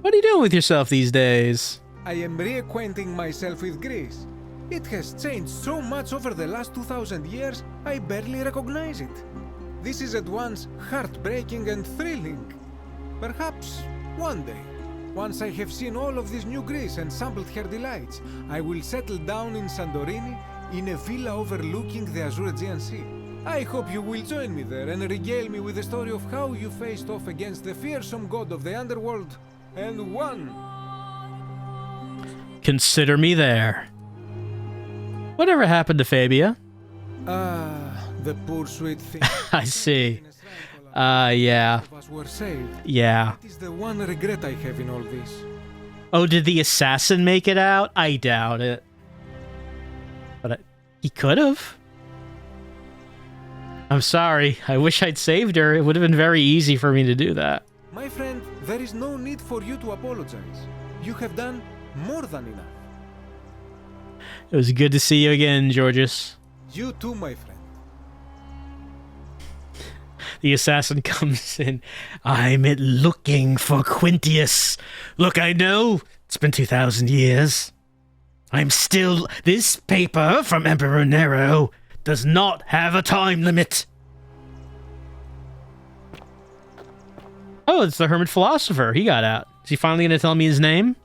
What are you doing with yourself these days? I am reacquainting myself with Greece. It has changed so much over the last 2,000 years, I barely recognize it. This is at once heartbreaking and thrilling. Perhaps one day, once I have seen all of this new Greece and sampled her delights, I will settle down in Santorini in a villa overlooking the Azure Aegean Sea. I hope you will join me there and regale me with the story of how you faced off against the fearsome god of the underworld and won. Consider me there. Whatever happened to Fabia? The poor sweet thing. I see. Yeah. Were saved. Yeah. It is the one regret I have in all this. Oh, did the assassin make it out? I doubt it. But he could have. I'm sorry. I wish I'd saved her. It would have been very easy for me to do that. My friend, there is no need for you to apologize. You have done more than enough. It was good to see you again, Georgius. You too, my friend. The assassin comes in. I'm looking for Quintius. Look, I know it's been 2,000 years. I'm still... This paper from Emperor Nero does not have a time limit. Oh, it's the hermit philosopher. He got out. Is he finally going to tell me his name?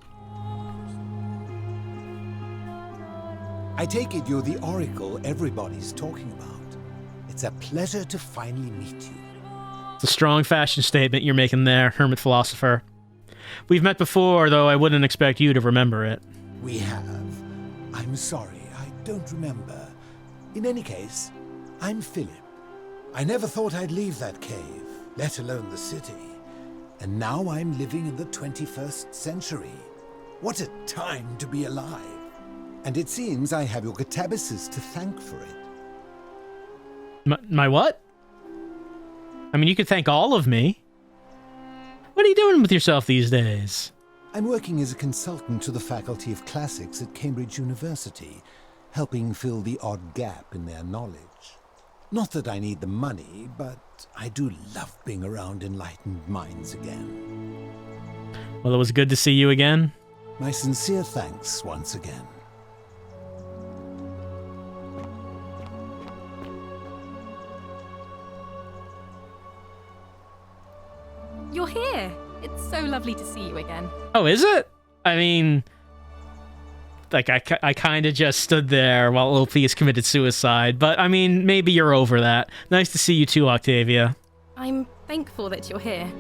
I take it you're the oracle everybody's talking about. It's a pleasure to finally meet you. It's a strong fashion statement you're making there, hermit philosopher. We've met before, though I wouldn't expect you to remember it. We have. I'm sorry, I don't remember. In any case, I'm Philip. I never thought I'd leave that cave, let alone the city. And now I'm living in the 21st century. What a time to be alive. And it seems I have your catabasis to thank for it. My what? I mean, you could thank all of me. What are you doing with yourself these days? I'm working as a consultant to the Faculty of Classics at Cambridge University, helping fill the odd gap in their knowledge. Not that I need the money, but I do love being around enlightened minds again. Well, it was good to see you again. My sincere thanks once again. You're here. It's so lovely to see you again. Oh, is it? I mean, like, I kind of just stood there while Ulpius committed suicide, but I mean, maybe you're over that. Nice to see you too, Octavia. I'm thankful that you're here.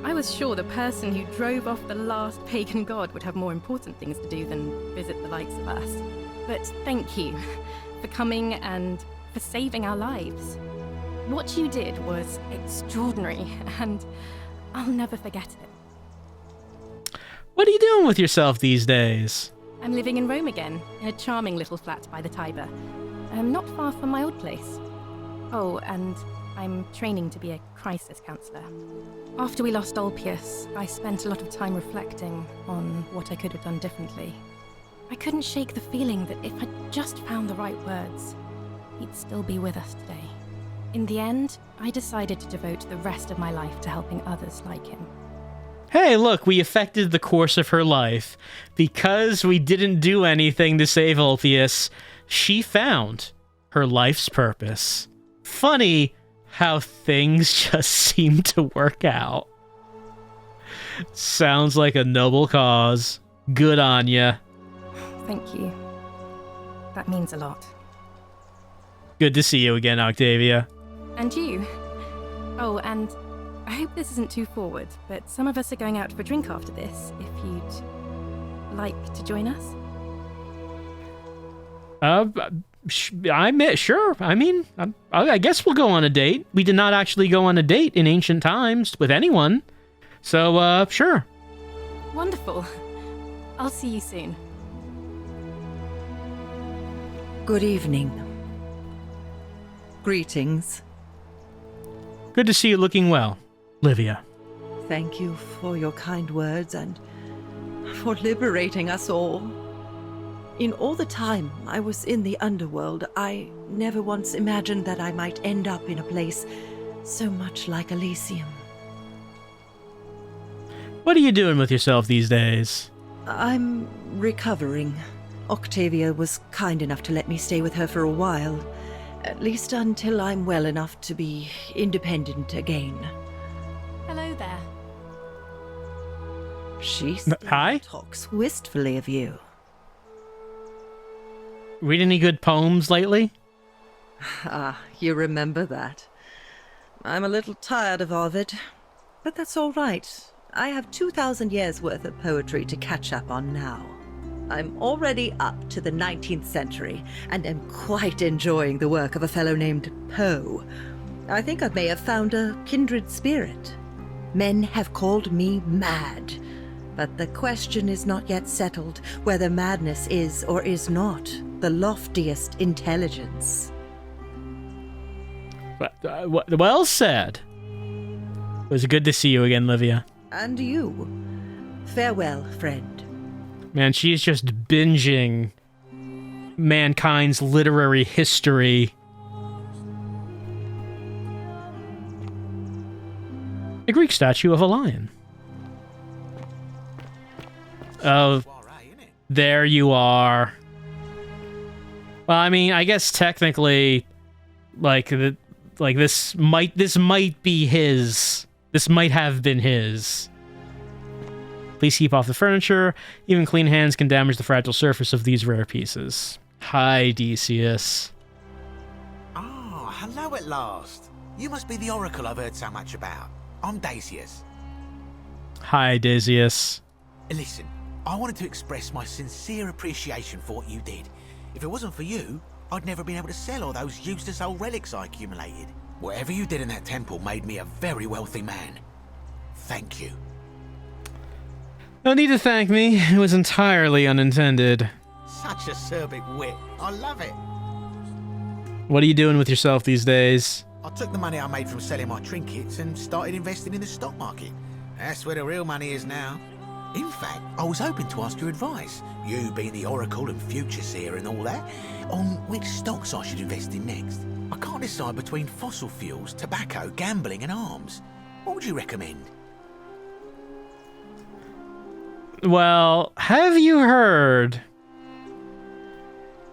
I was sure the person who drove off the last pagan god would have more important things to do than visit the likes of us. But thank you for coming and for saving our lives. What you did was extraordinary, and I'll never forget it. What are you doing with yourself these days? I'm living in Rome again, in a charming little flat by the Tiber. Not far from my old place. Oh, and I'm training to be a crisis counselor. After we lost Ulpius, I spent a lot of time reflecting on what I could have done differently. I couldn't shake the feeling that if I'd just found the right words, he'd still be with us today. In the end, I decided to devote the rest of my life to helping others like him. Hey, look, we affected the course of her life. Because we didn't do anything to save Ulpius, she found her life's purpose. Funny how things just seem to work out. Sounds like a noble cause. Good on ya. Thank you. That means a lot. Good to see you again, Octavia. And you. Oh, and I hope this isn't too forward, but some of us are going out for a drink after this, if you'd like to join us. Sure. I mean, I guess we'll go on a date. We did not actually go on a date in ancient times with anyone. So, sure. Wonderful. I'll see you soon. Good evening. Greetings. Good to see you looking well, Livia. Thank you for your kind words and for liberating us all. In all the time I was in the underworld, I never once imagined that I might end up in a place so much like Elysium. What are you doing with yourself these days? I'm recovering. Octavia was kind enough to let me stay with her for a while. At least until I'm well enough to be independent again. Hello there. She still Hi? talks wistfully of you. Read any good poems lately? Ah, you remember that. I'm a little tired of Ovid, but that's all right. I have 2,000 years worth of poetry to catch up on now. I'm already up to the 19th century, and am quite enjoying the work of a fellow named Poe. I think I may have found a kindred spirit. Men have called me mad, but the question is not yet settled whether madness is or is not the loftiest intelligence. Well said. It was good to see you again, Livia. And you. Farewell, friend. Man, she's just binging mankind's literary history. A Greek statue of a lion. Oh, there you are. Well, I mean, I guess technically, this might be his. This might have been his. Please keep off the furniture. Even clean hands can damage the fragile surface of these rare pieces. Hi, Decius. Oh, hello at last. You must be the oracle I've heard so much about. I'm Decius. Hi, Decius. Listen, I wanted to express my sincere appreciation for what you did. If it wasn't for you, I'd never been able to sell all those useless old relics I accumulated. Whatever you did in that temple made me a very wealthy man. Thank you. No need to thank me. It was entirely unintended. Such acerbic wit. I love it. What are you doing with yourself these days? I took the money I made from selling my trinkets and started investing in the stock market. That's where the real money is now. In fact, I was hoping to ask your advice, you being the oracle and future seer and all that, on which stocks I should invest in next. I can't decide between fossil fuels, tobacco, gambling and arms. What would you recommend? Well, have you heard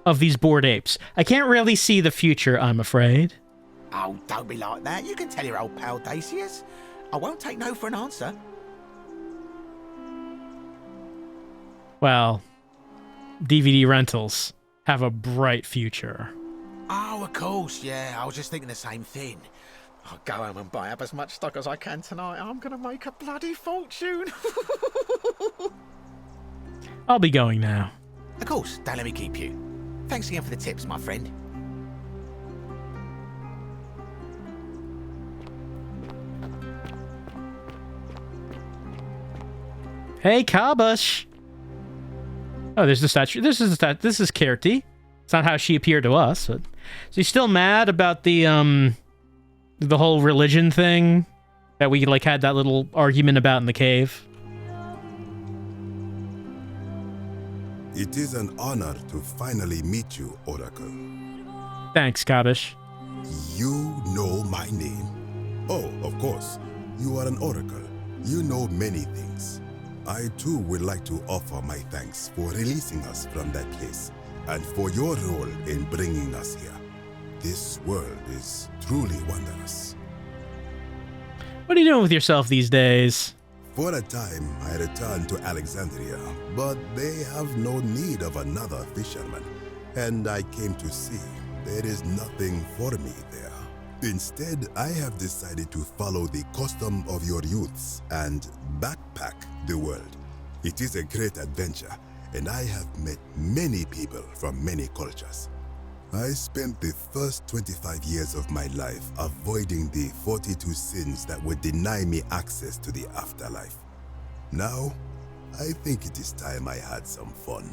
of these bored apes? I can't really see the future, I'm afraid. Oh, don't be like that. You can tell your old pal Decius. I won't take no for an answer. Well, DVD rentals have a bright future. Oh, of course, yeah. I was just thinking the same thing. I'll go home and buy up as much stock as I can tonight. I'm going to make a bloody fortune. I'll be going now. Of course, don't let me keep you. Thanks again for the tips, my friend. Hey, Kabush. Oh, there's the statue. This is Kirti. It's not how she appeared to us. But... So you still mad about the whole religion thing that we had that little argument about in the cave? It is an honor to finally meet you, Oracle. Thanks, Kabush. You know my name. Oh, of course. You are an oracle. You know many things. I too would like to offer my thanks for releasing us from that place and for your role in bringing us here. This world is truly wondrous. What are you doing with yourself these days? For a time, I returned to Alexandria, but they have no need of another fisherman, and I came to see there is nothing for me there. Instead, I have decided to follow the custom of your youths and backpack the world. It is a great adventure, and I have met many people from many cultures. I spent the first 25 years of my life avoiding the 42 sins that would deny me access to the afterlife. Now, I think it is time I had some fun.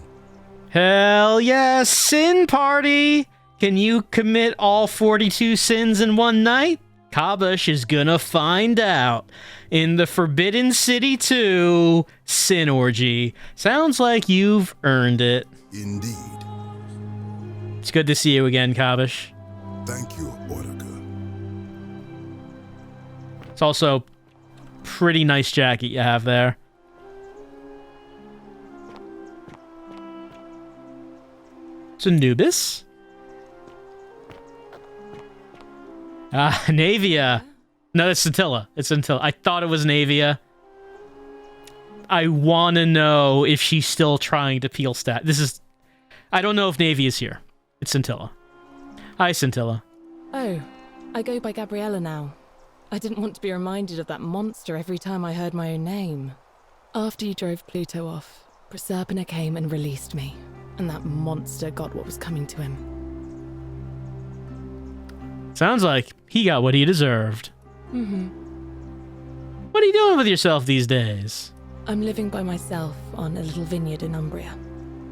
Hell yes, sin party! Can you commit all 42 sins in one night? Kabush is gonna find out. In the Forbidden City 2 Sin Orgy. Sounds like you've earned it. Indeed. It's good to see you again, Kabush. Thank you, Oracle. It's also pretty nice jacket you have there. It's Anubis. Navia. No, it's Scintilla. It's Scintilla. I thought it was Navia. I want to know if she's still trying to peel stat. I don't know if Navy is here. It's Scintilla. Hi, Scintilla. Oh, I go by Gabriella now. I didn't want to be reminded of that monster every time I heard my own name. After you drove Pluto off, Proserpina came and released me, and that monster got what was coming to him. Sounds like he got what he deserved. Mm-hmm. What are you doing with yourself these days? I'm living by myself on a little vineyard in Umbria.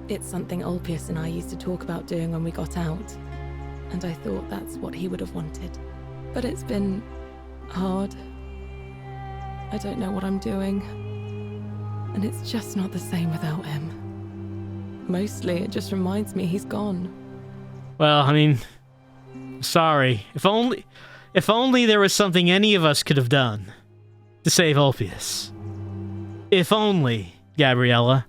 It's something Ulpius and I used to talk about doing when we got out, and I thought that's what he would have wanted. But it's been hard. I don't know what I'm doing, and it's just not the same without him. Mostly, it just reminds me he's gone. Well, I mean, sorry. If only there was something any of us could have done to save Ulpius. If only, Gabriella.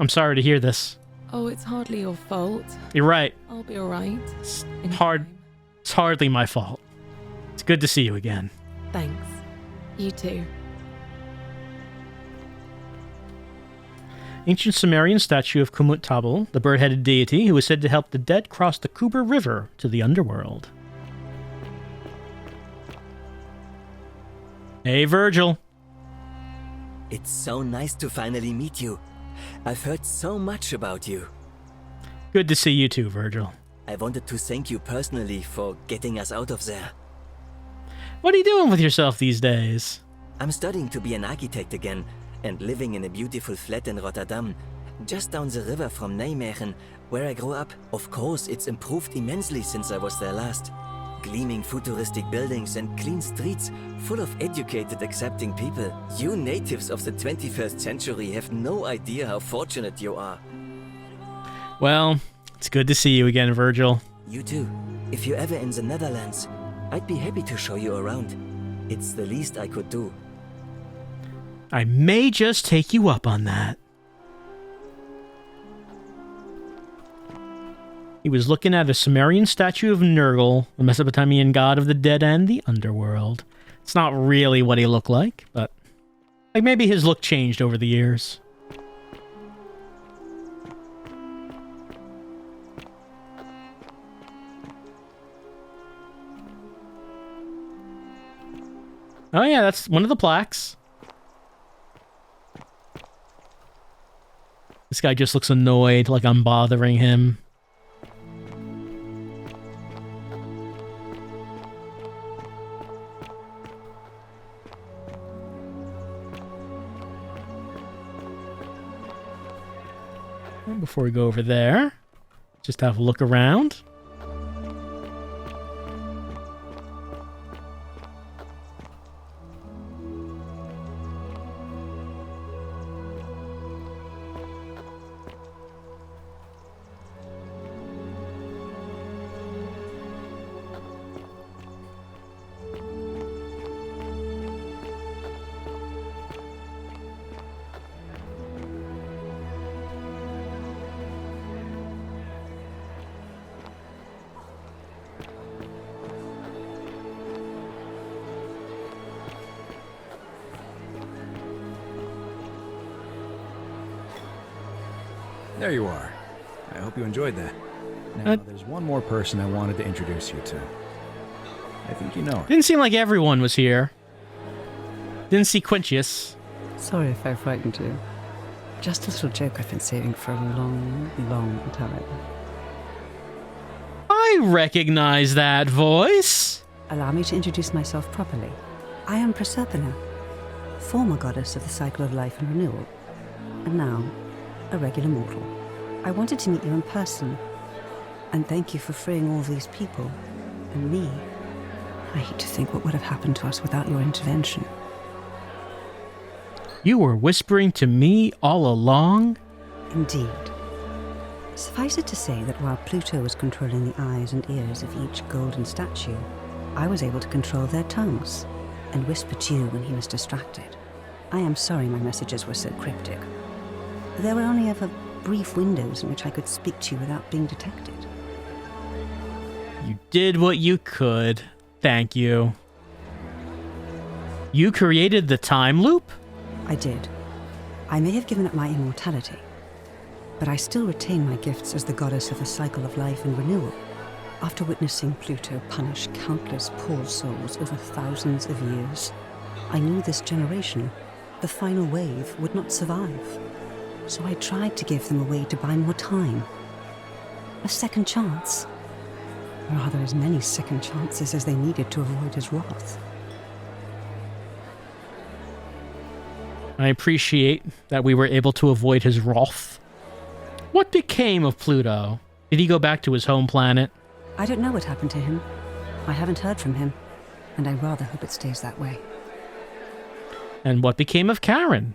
I'm sorry to hear this. Oh, it's hardly your fault. You're right. I'll be alright. It's hardly my fault. It's good to see you again. Thanks. You too. Ancient Sumerian statue of Kumut Tabul, the bird-headed deity who was said to help the dead cross the Kuber River to the underworld. Hey, Virgil. It's so nice to finally meet you. I've heard so much about you. Good to see you too, Virgil. I wanted to thank you personally for getting us out of there. What are you doing with yourself these days? I'm studying to be an architect again, and living in a beautiful flat in Rotterdam, just down the river from Nijmegen, where I grew up. Of course, it's improved immensely since I was there last. Gleaming futuristic buildings and clean streets, full of educated, accepting people. You natives of the 21st century have no idea how fortunate you are. Well, it's good to see you again, Virgil. You too. If you're ever in the Netherlands, I'd be happy to show you around. It's the least I could do. I may just take you up on that. He was looking at a Sumerian statue of Nergal, the Mesopotamian god of the dead and the underworld. It's not really what he looked like, but like maybe his look changed over the years. Oh yeah, that's one of the plaques. This guy just looks annoyed, like I'm bothering him. And before we go over there, just have a look around. There you are. I hope you enjoyed that. Now, there's one more person I wanted to introduce you to. I think you know her. Didn't seem like everyone was here. Didn't see Quintius. Sorry if I frightened you. Just a little joke I've been saving for a long, long time. I recognize that voice. Allow me to introduce myself properly. I am Proserpina, former goddess of the cycle of life and renewal, and now a regular mortal. I wanted to meet you in person, and thank you for freeing all these people, and me. I hate to think what would have happened to us without your intervention. You were whispering to me all along? Indeed. Suffice it to say that while Pluto was controlling the eyes and ears of each golden statue, I was able to control their tongues and whisper to you when he was distracted. I am sorry my messages were so cryptic. There were only ever brief windows in which I could speak to you without being detected. You did what you could. Thank you. You created the time loop? I did. I may have given up my immortality, but I still retain my gifts as the goddess of the cycle of life and renewal. After witnessing Pluto punish countless poor souls over thousands of years, I knew this generation, the final wave, would not survive. So I tried to give them a way to buy more time. A second chance. Rather, as many second chances as they needed to avoid his wrath. I appreciate that we were able to avoid his wrath. What became of Pluto? Did he go back to his home planet? I don't know what happened to him. I haven't heard from him, and I rather hope it stays that way. And what became of Karen?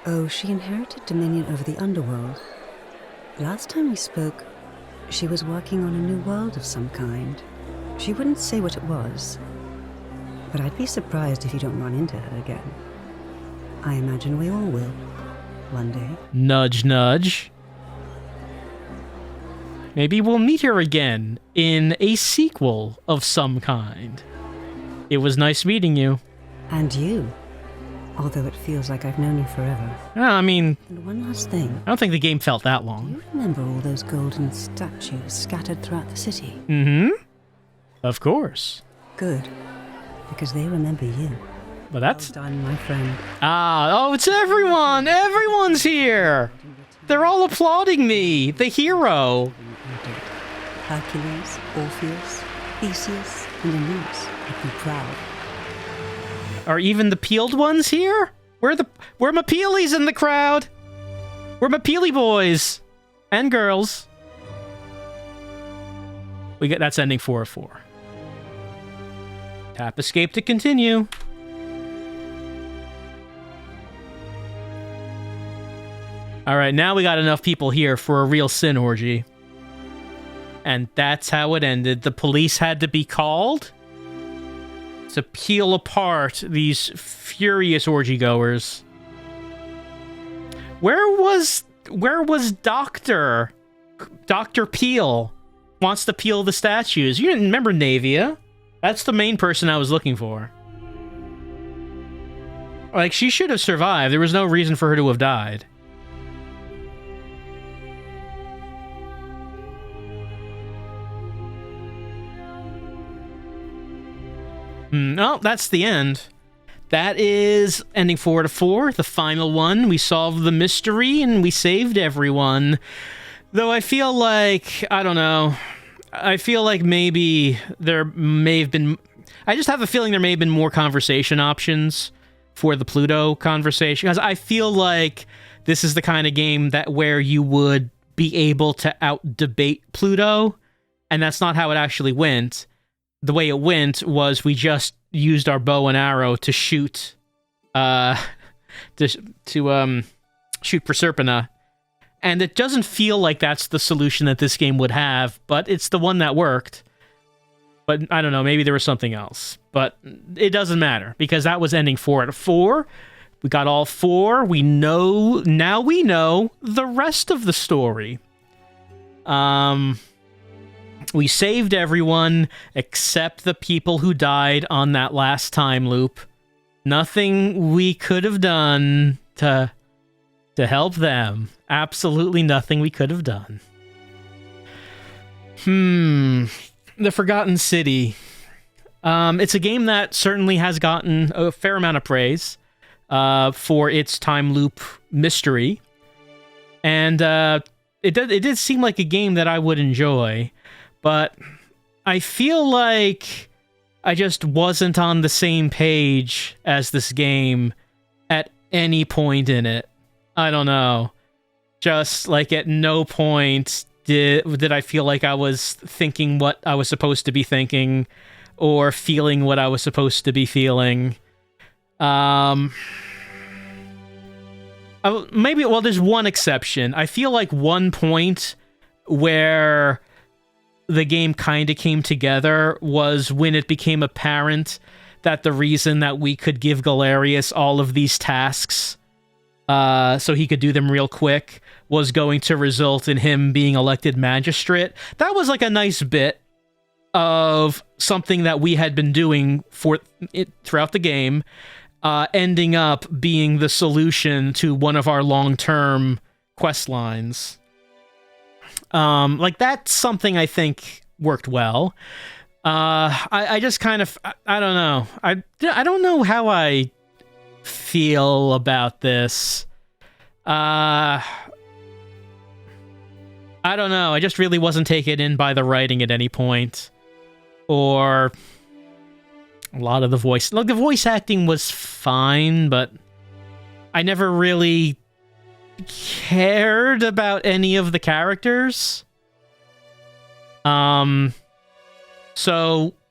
Oh, she inherited dominion over the underworld. Last time we spoke, she was working on a new world of some kind. She wouldn't say what it was, but I'd be surprised if you don't run into her again. I imagine we all will, one day. Nudge, nudge. Maybe we'll meet her again in a sequel of some kind. It was nice meeting you. And you. Although it feels like I've known you forever. I mean... And one last thing. I don't think the game felt that long. Do you remember all those golden statues scattered throughout the city? Mm-hmm. Of course. Good. Because they remember you. Well, that's... Well done, my friend. Oh, it's everyone! Everyone's here! They're all applauding me, the hero. Hercules, Orpheus, Theseus, and Aeneas would be proud. Are even the peeled ones here? Where my peelies in the crowd? Where my peely boys and girls? That's ending 4 of 4. Tap escape to continue. All right, now we got enough people here for a real sin orgy. And that's how it ended. The police had to be called to peel apart these furious orgy goers. Where was Dr. Peel? Wants to peel the statues. You didn't remember Navia? That's the main person I was looking for. Like, she should have survived. There was no reason for her to have died. Oh, that's the end. That is ending 4 to 4, the final one. We solved the mystery and we saved everyone. Though I feel like, I don't know, I feel like maybe there may have been... I just have a feeling there may have been more conversation options for the Pluto conversation. Because I feel like this is the kind of game that where you would be able to out-debate Pluto. And that's not how it actually went. The way it went was we just used our bow and arrow to shoot, shoot Proserpina. And it doesn't feel like that's the solution that this game would have, but it's the one that worked. But I don't know, maybe there was something else. But it doesn't matter, because that was ending 4 out of 4. We got all 4. Now we know the rest of the story. We saved everyone except the people who died on that last time loop. Nothing we could have done to help them. Absolutely nothing we could have done. The Forgotten City. It's a game that certainly has gotten a fair amount of praise for its time loop mystery. And it did seem like a game that I would enjoy. But I feel like I just wasn't on the same page as this game at any point in it. I don't know. Just like at no point did I feel like I was thinking what I was supposed to be thinking or feeling what I was supposed to be feeling. There's one exception. I feel like one point where the game kind of came together was when it became apparent that the reason that we could give Galerius all of these tasks so he could do them real quick was going to result in him being elected magistrate. That was like a nice bit of something that we had been doing throughout the game, ending up being the solution to one of our long-term quest lines. Like, that's something I think worked well. I just kind of... I don't know. I don't know how I feel about this. I don't know. I just really wasn't taken in by the writing at any point. Or a lot of the voice... Look, the voice acting was fine, but I never really cared about any of the characters. So,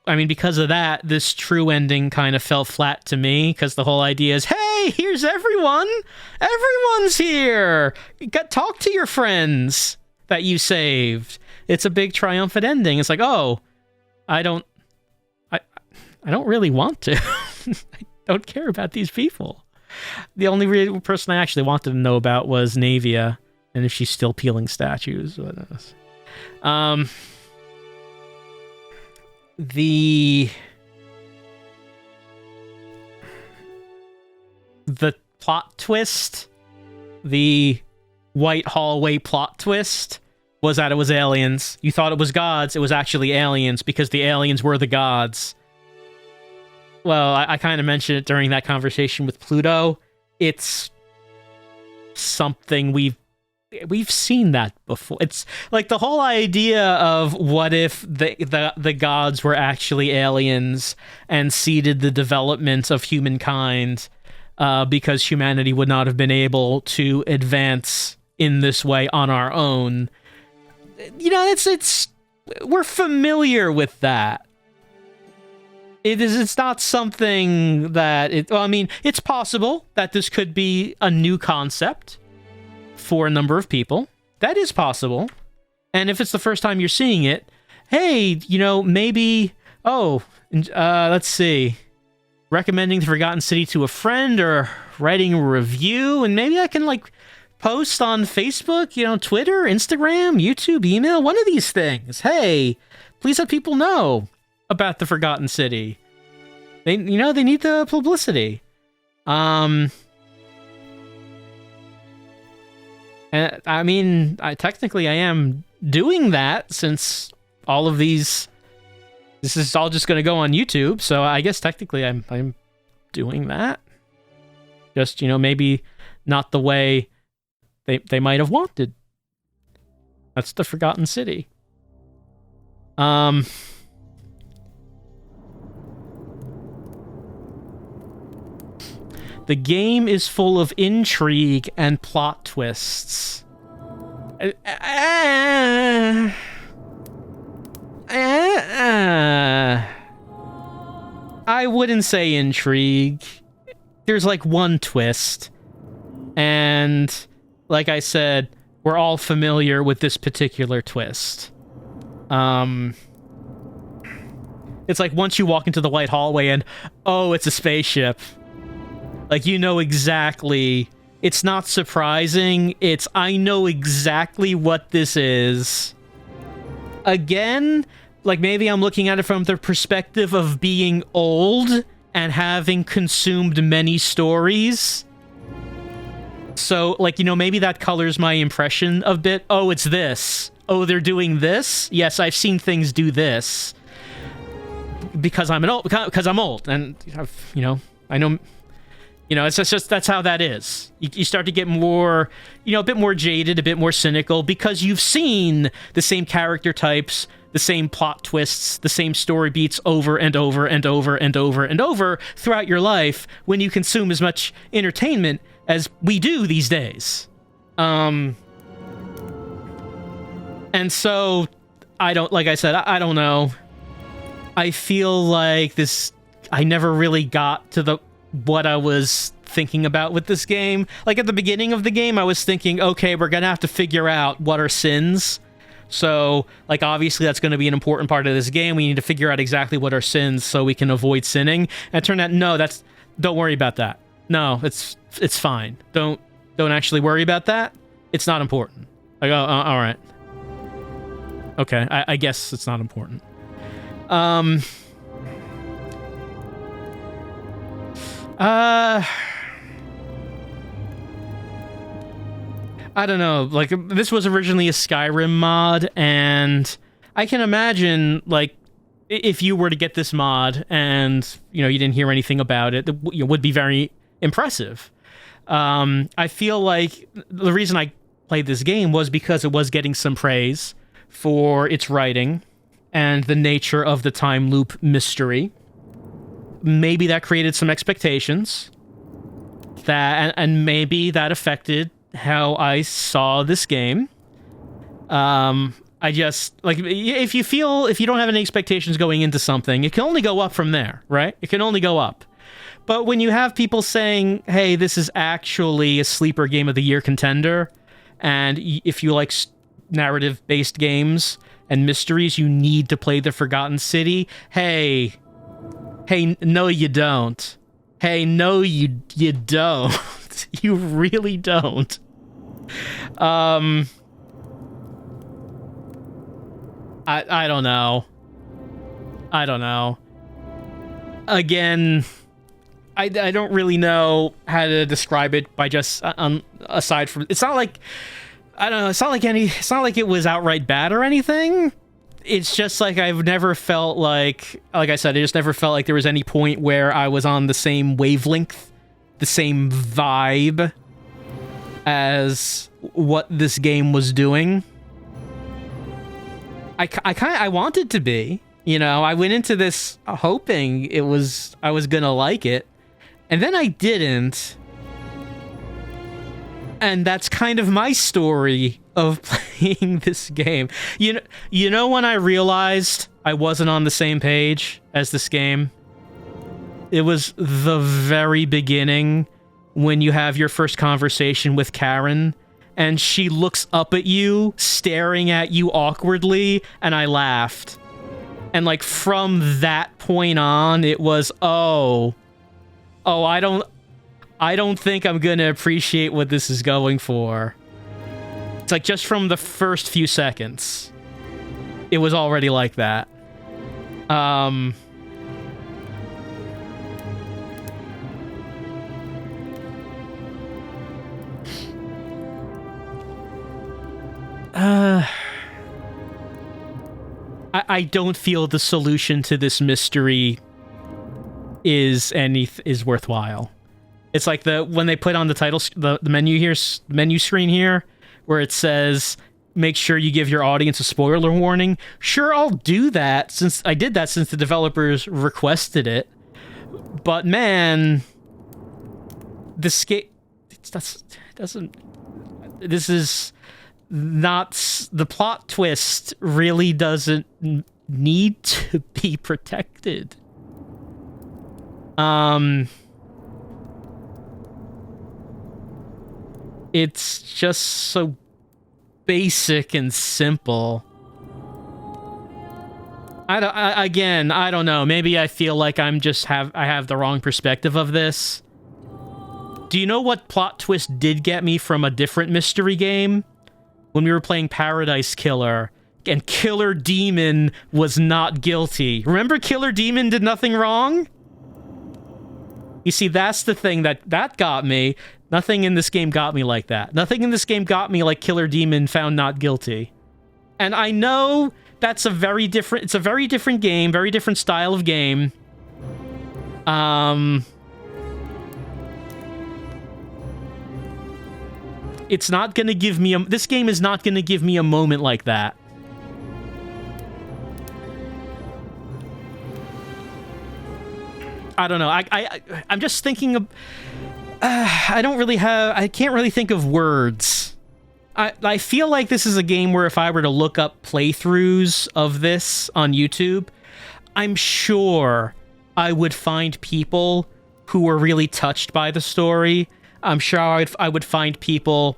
I mean, because of that, this true ending kind of fell flat to me, because the whole idea is, hey, here's everyone! Everyone's here! Talk to your friends! that you saved. It's a big triumphant ending. It's like, oh, I don't really want to. I don't care about these people. The only real person I actually wanted to know about was Navia, and if she's still peeling statues. The plot twist, the White Hallway plot twist, was that it was aliens. You thought it was gods, it was actually aliens, because the aliens were the gods. Well, I kind of mentioned it during that conversation with Pluto. It's something we've seen that before. It's like the whole idea of what if the gods were actually aliens and seeded the development of humankind, because humanity would not have been able to advance in this way on our own. You know, we're familiar with that. It's not something that it's possible that this could be a new concept for a number of people. That is possible. And if it's the first time you're seeing it, hey, maybe, let's see, recommending the Forgotten City to a friend or writing a review, and maybe I can post on Facebook, Twitter, Instagram, YouTube, email, one of these things. Hey, please let people know about the Forgotten City. They need the publicity. And technically I am doing that, since all of this is all just going to go on YouTube. So I guess technically I'm doing that. Just, maybe not the way they might have wanted. That's the Forgotten City. The game is full of intrigue and plot twists. I wouldn't say intrigue. There's one twist. And like I said, we're all familiar with this particular twist. It's like once you walk into the White Hallway and, oh, it's a spaceship. Exactly. It's not surprising. I know exactly what this is. Again, maybe I'm looking at it from the perspective of being old and having consumed many stories. So, maybe that colors my impression a bit. Oh, it's this. Oh, they're doing this? Yes, I've seen things do this. Because I'm old, and I know. It's just that's how that is. You start to get more, a bit more jaded, a bit more cynical, because you've seen the same character types, the same plot twists, the same story beats over and over and over and over and over throughout your life when you consume as much entertainment as we do these days. And so, I don't know. I feel like I never really got to what I was thinking about with this game. At the beginning of the game, I was thinking, okay, we're gonna have to figure out what are sins. So, obviously that's gonna be an important part of this game. We need to figure out exactly what are sins so we can avoid sinning. And it turned out, no, don't worry about that. No, it's fine. Don't actually worry about that. It's not important. All right. Okay, I guess it's not important. I don't know, this was originally a Skyrim mod, and I can imagine, if you were to get this mod and, you didn't hear anything about it, it would be very impressive. I feel like the reason I played this game was because it was getting some praise for its writing and the nature of the time loop mystery. Maybe that created some expectations, and maybe that affected how I saw this game. I just, if you don't have any expectations going into something, it can only go up from there, right? It can only go up. But when you have people saying, hey, this is actually a sleeper game of the year contender, and if you narrative-based games and mysteries, you need to play the Forgotten City. Hey, no you don't. Hey, no you don't. You really don't. I don't know. I don't know. Again, I don't really know how to describe it by just aside from, it's not like, I don't know, it's not like it was outright bad or anything. It's just like I've never felt like I said, I just never felt like there was any point where I was on the same wavelength, the same vibe as what this game was doing. I wanted to be, you know, I went into this hoping I was gonna like it, and then I didn't. And that's kind of my story of playing this game. You know when I realized I wasn't on the same page as this game? It was the very beginning when you have your first conversation with Karen, and she looks up at you, staring at you awkwardly, and I laughed. And like from that point on, it was, oh, I don't think I'm gonna appreciate what this is going for. It's like just from the first few seconds, it was already like that. I don't feel the solution to this mystery is worthwhile. It's like when they put on the title, the menu screen here, where it says, make sure you give your audience a spoiler warning. Sure, I'll do that since the developers requested it. But man, this game doesn't. This is not, the plot twist really doesn't need to be protected. It's just so basic and simple. I don't know. Maybe I feel like I have the wrong perspective of this. Do you know what plot twist did get me from a different mystery game? When we were playing Paradise Killer, and Killer Demon was not guilty. Remember Killer Demon did nothing wrong? You see, that's the thing that got me. Nothing in this game got me like that. Nothing in this game got me like Killer Demon found not guilty. And I know it's a very different game, very different style of game. It's not gonna give me this game is not gonna give me a moment like that. I don't know. I'm just thinking of. I can't really think of words. I feel like this is a game where if I were to look up playthroughs of this on YouTube, I'm sure I would find people who were really touched by the story. I'm sure I would find people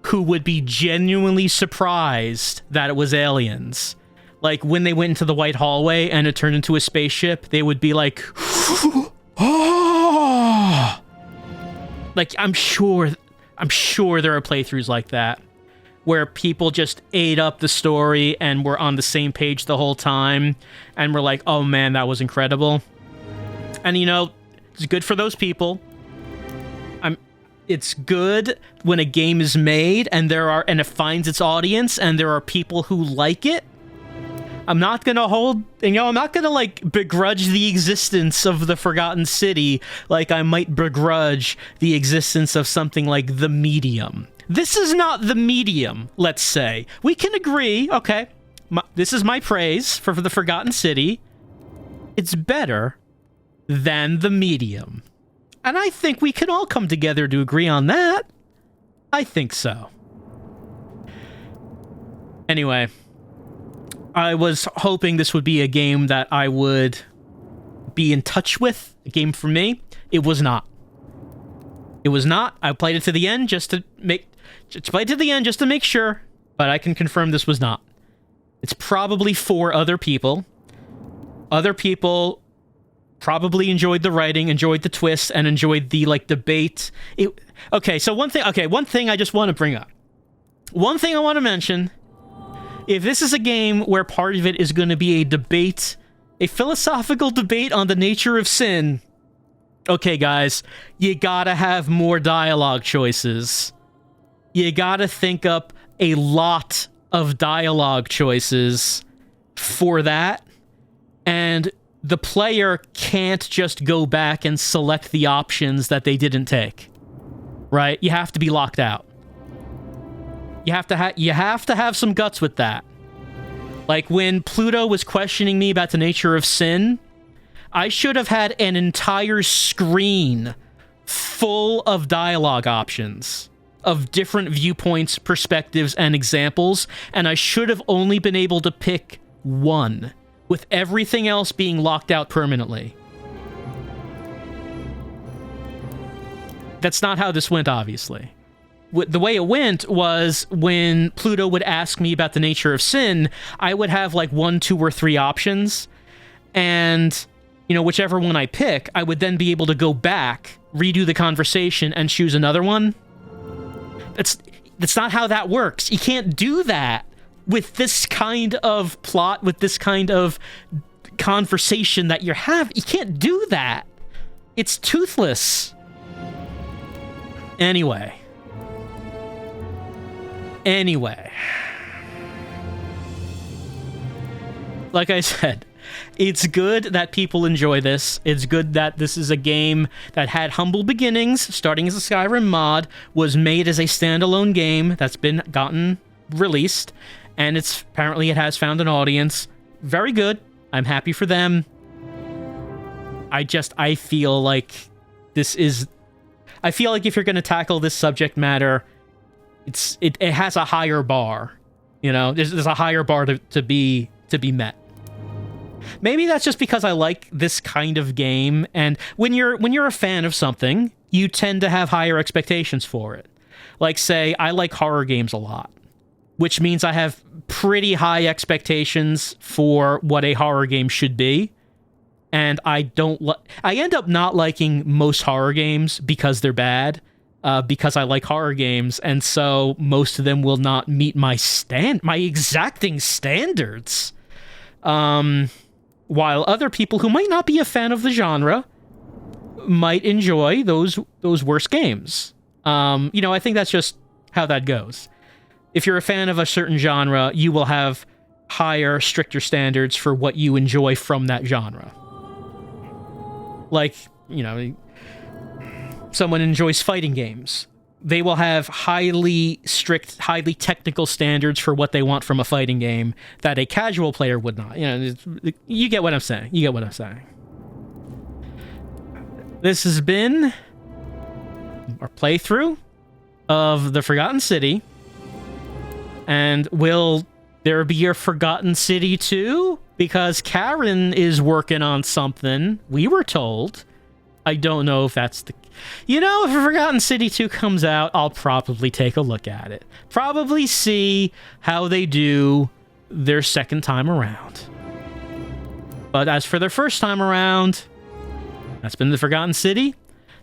who would be genuinely surprised that it was aliens. Like, when they went into the white hallway and it turned into a spaceship, they would be like, oh! Like, I'm sure there are playthroughs like that, where people just ate up the story and were on the same page the whole time, and were like, oh man, that was incredible. And you know, it's good for those people. It's good when a game is made and it finds its audience and there are people who like it. I'm not gonna like begrudge the existence of the Forgotten City like I might begrudge the existence of something like The Medium. This is not The Medium, let's say. We can agree, okay, this is my praise for the Forgotten City. It's better than The Medium. And I think we can all come together to agree on that. I think so. Anyway, I was hoping this would be a game that I would be in touch with, a game for me. It was not. It was not. I played it to the end just to make sure. but I can confirm this was not. It's probably for other people. Other people probably enjoyed the writing, enjoyed the twist, and enjoyed the, like, debate. So one thing I just want to bring up. One thing I want to mention, if this is a game where part of it is going to be a debate, a philosophical debate on the nature of sin, okay, guys, you gotta have more dialogue choices. You gotta think up a lot of dialogue choices for that, and the player can't just go back and select the options that they didn't take. Right? You have to be locked out. You have to have some guts with that. Like when Pluto was questioning me about the nature of sin, I should have had an entire screen full of dialogue options of different viewpoints, perspectives, and examples, and I should have only been able to pick one, with everything else being locked out permanently. That's not how this went, obviously. The way it went was when Pluto would ask me about the nature of sin, I would have like 1, 2, or 3 options, and, you know, whichever one I pick, I would then be able to go back, redo the conversation, and choose another one. That's not how that works. You can't do that with this kind of plot, with this kind of conversation that you have. You can't do that. It's toothless. Anyway. Like I said, it's good that people enjoy this. It's good that this is a game that had humble beginnings, starting as a Skyrim mod, was made as a standalone game that's been gotten released, and apparently it has found an audience. Very good. I'm happy for them. I feel like if you're going to tackle this subject matter, it has a higher bar. You know, there's a higher bar to be met. Maybe that's just because I like this kind of game, and when you're a fan of something, you tend to have higher expectations for it. Like, say, I like horror games a lot, which means I have pretty high expectations for what a horror game should be, and I end up not liking most horror games because they're bad, because I like horror games, and so most of them will not meet my exacting standards. While other people who might not be a fan of the genre might enjoy those worse games. I think that's just how that goes. If you're a fan of a certain genre, you will have higher, stricter standards for what you enjoy from that genre. Like, someone enjoys fighting games. They will have highly strict, highly technical standards for what they want from a fighting game that a casual player would not. You get what I'm saying. This has been our playthrough of The Forgotten City. And will there be a Forgotten City 2? Because Karen is working on something, we were told. I don't know if that's the... if a Forgotten City 2 comes out, I'll probably take a look at it. Probably see how they do their second time around. But as for their first time around, that's been The Forgotten City.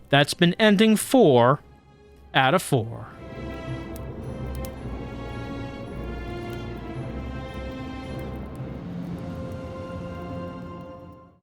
That's been ending 4 out of 4.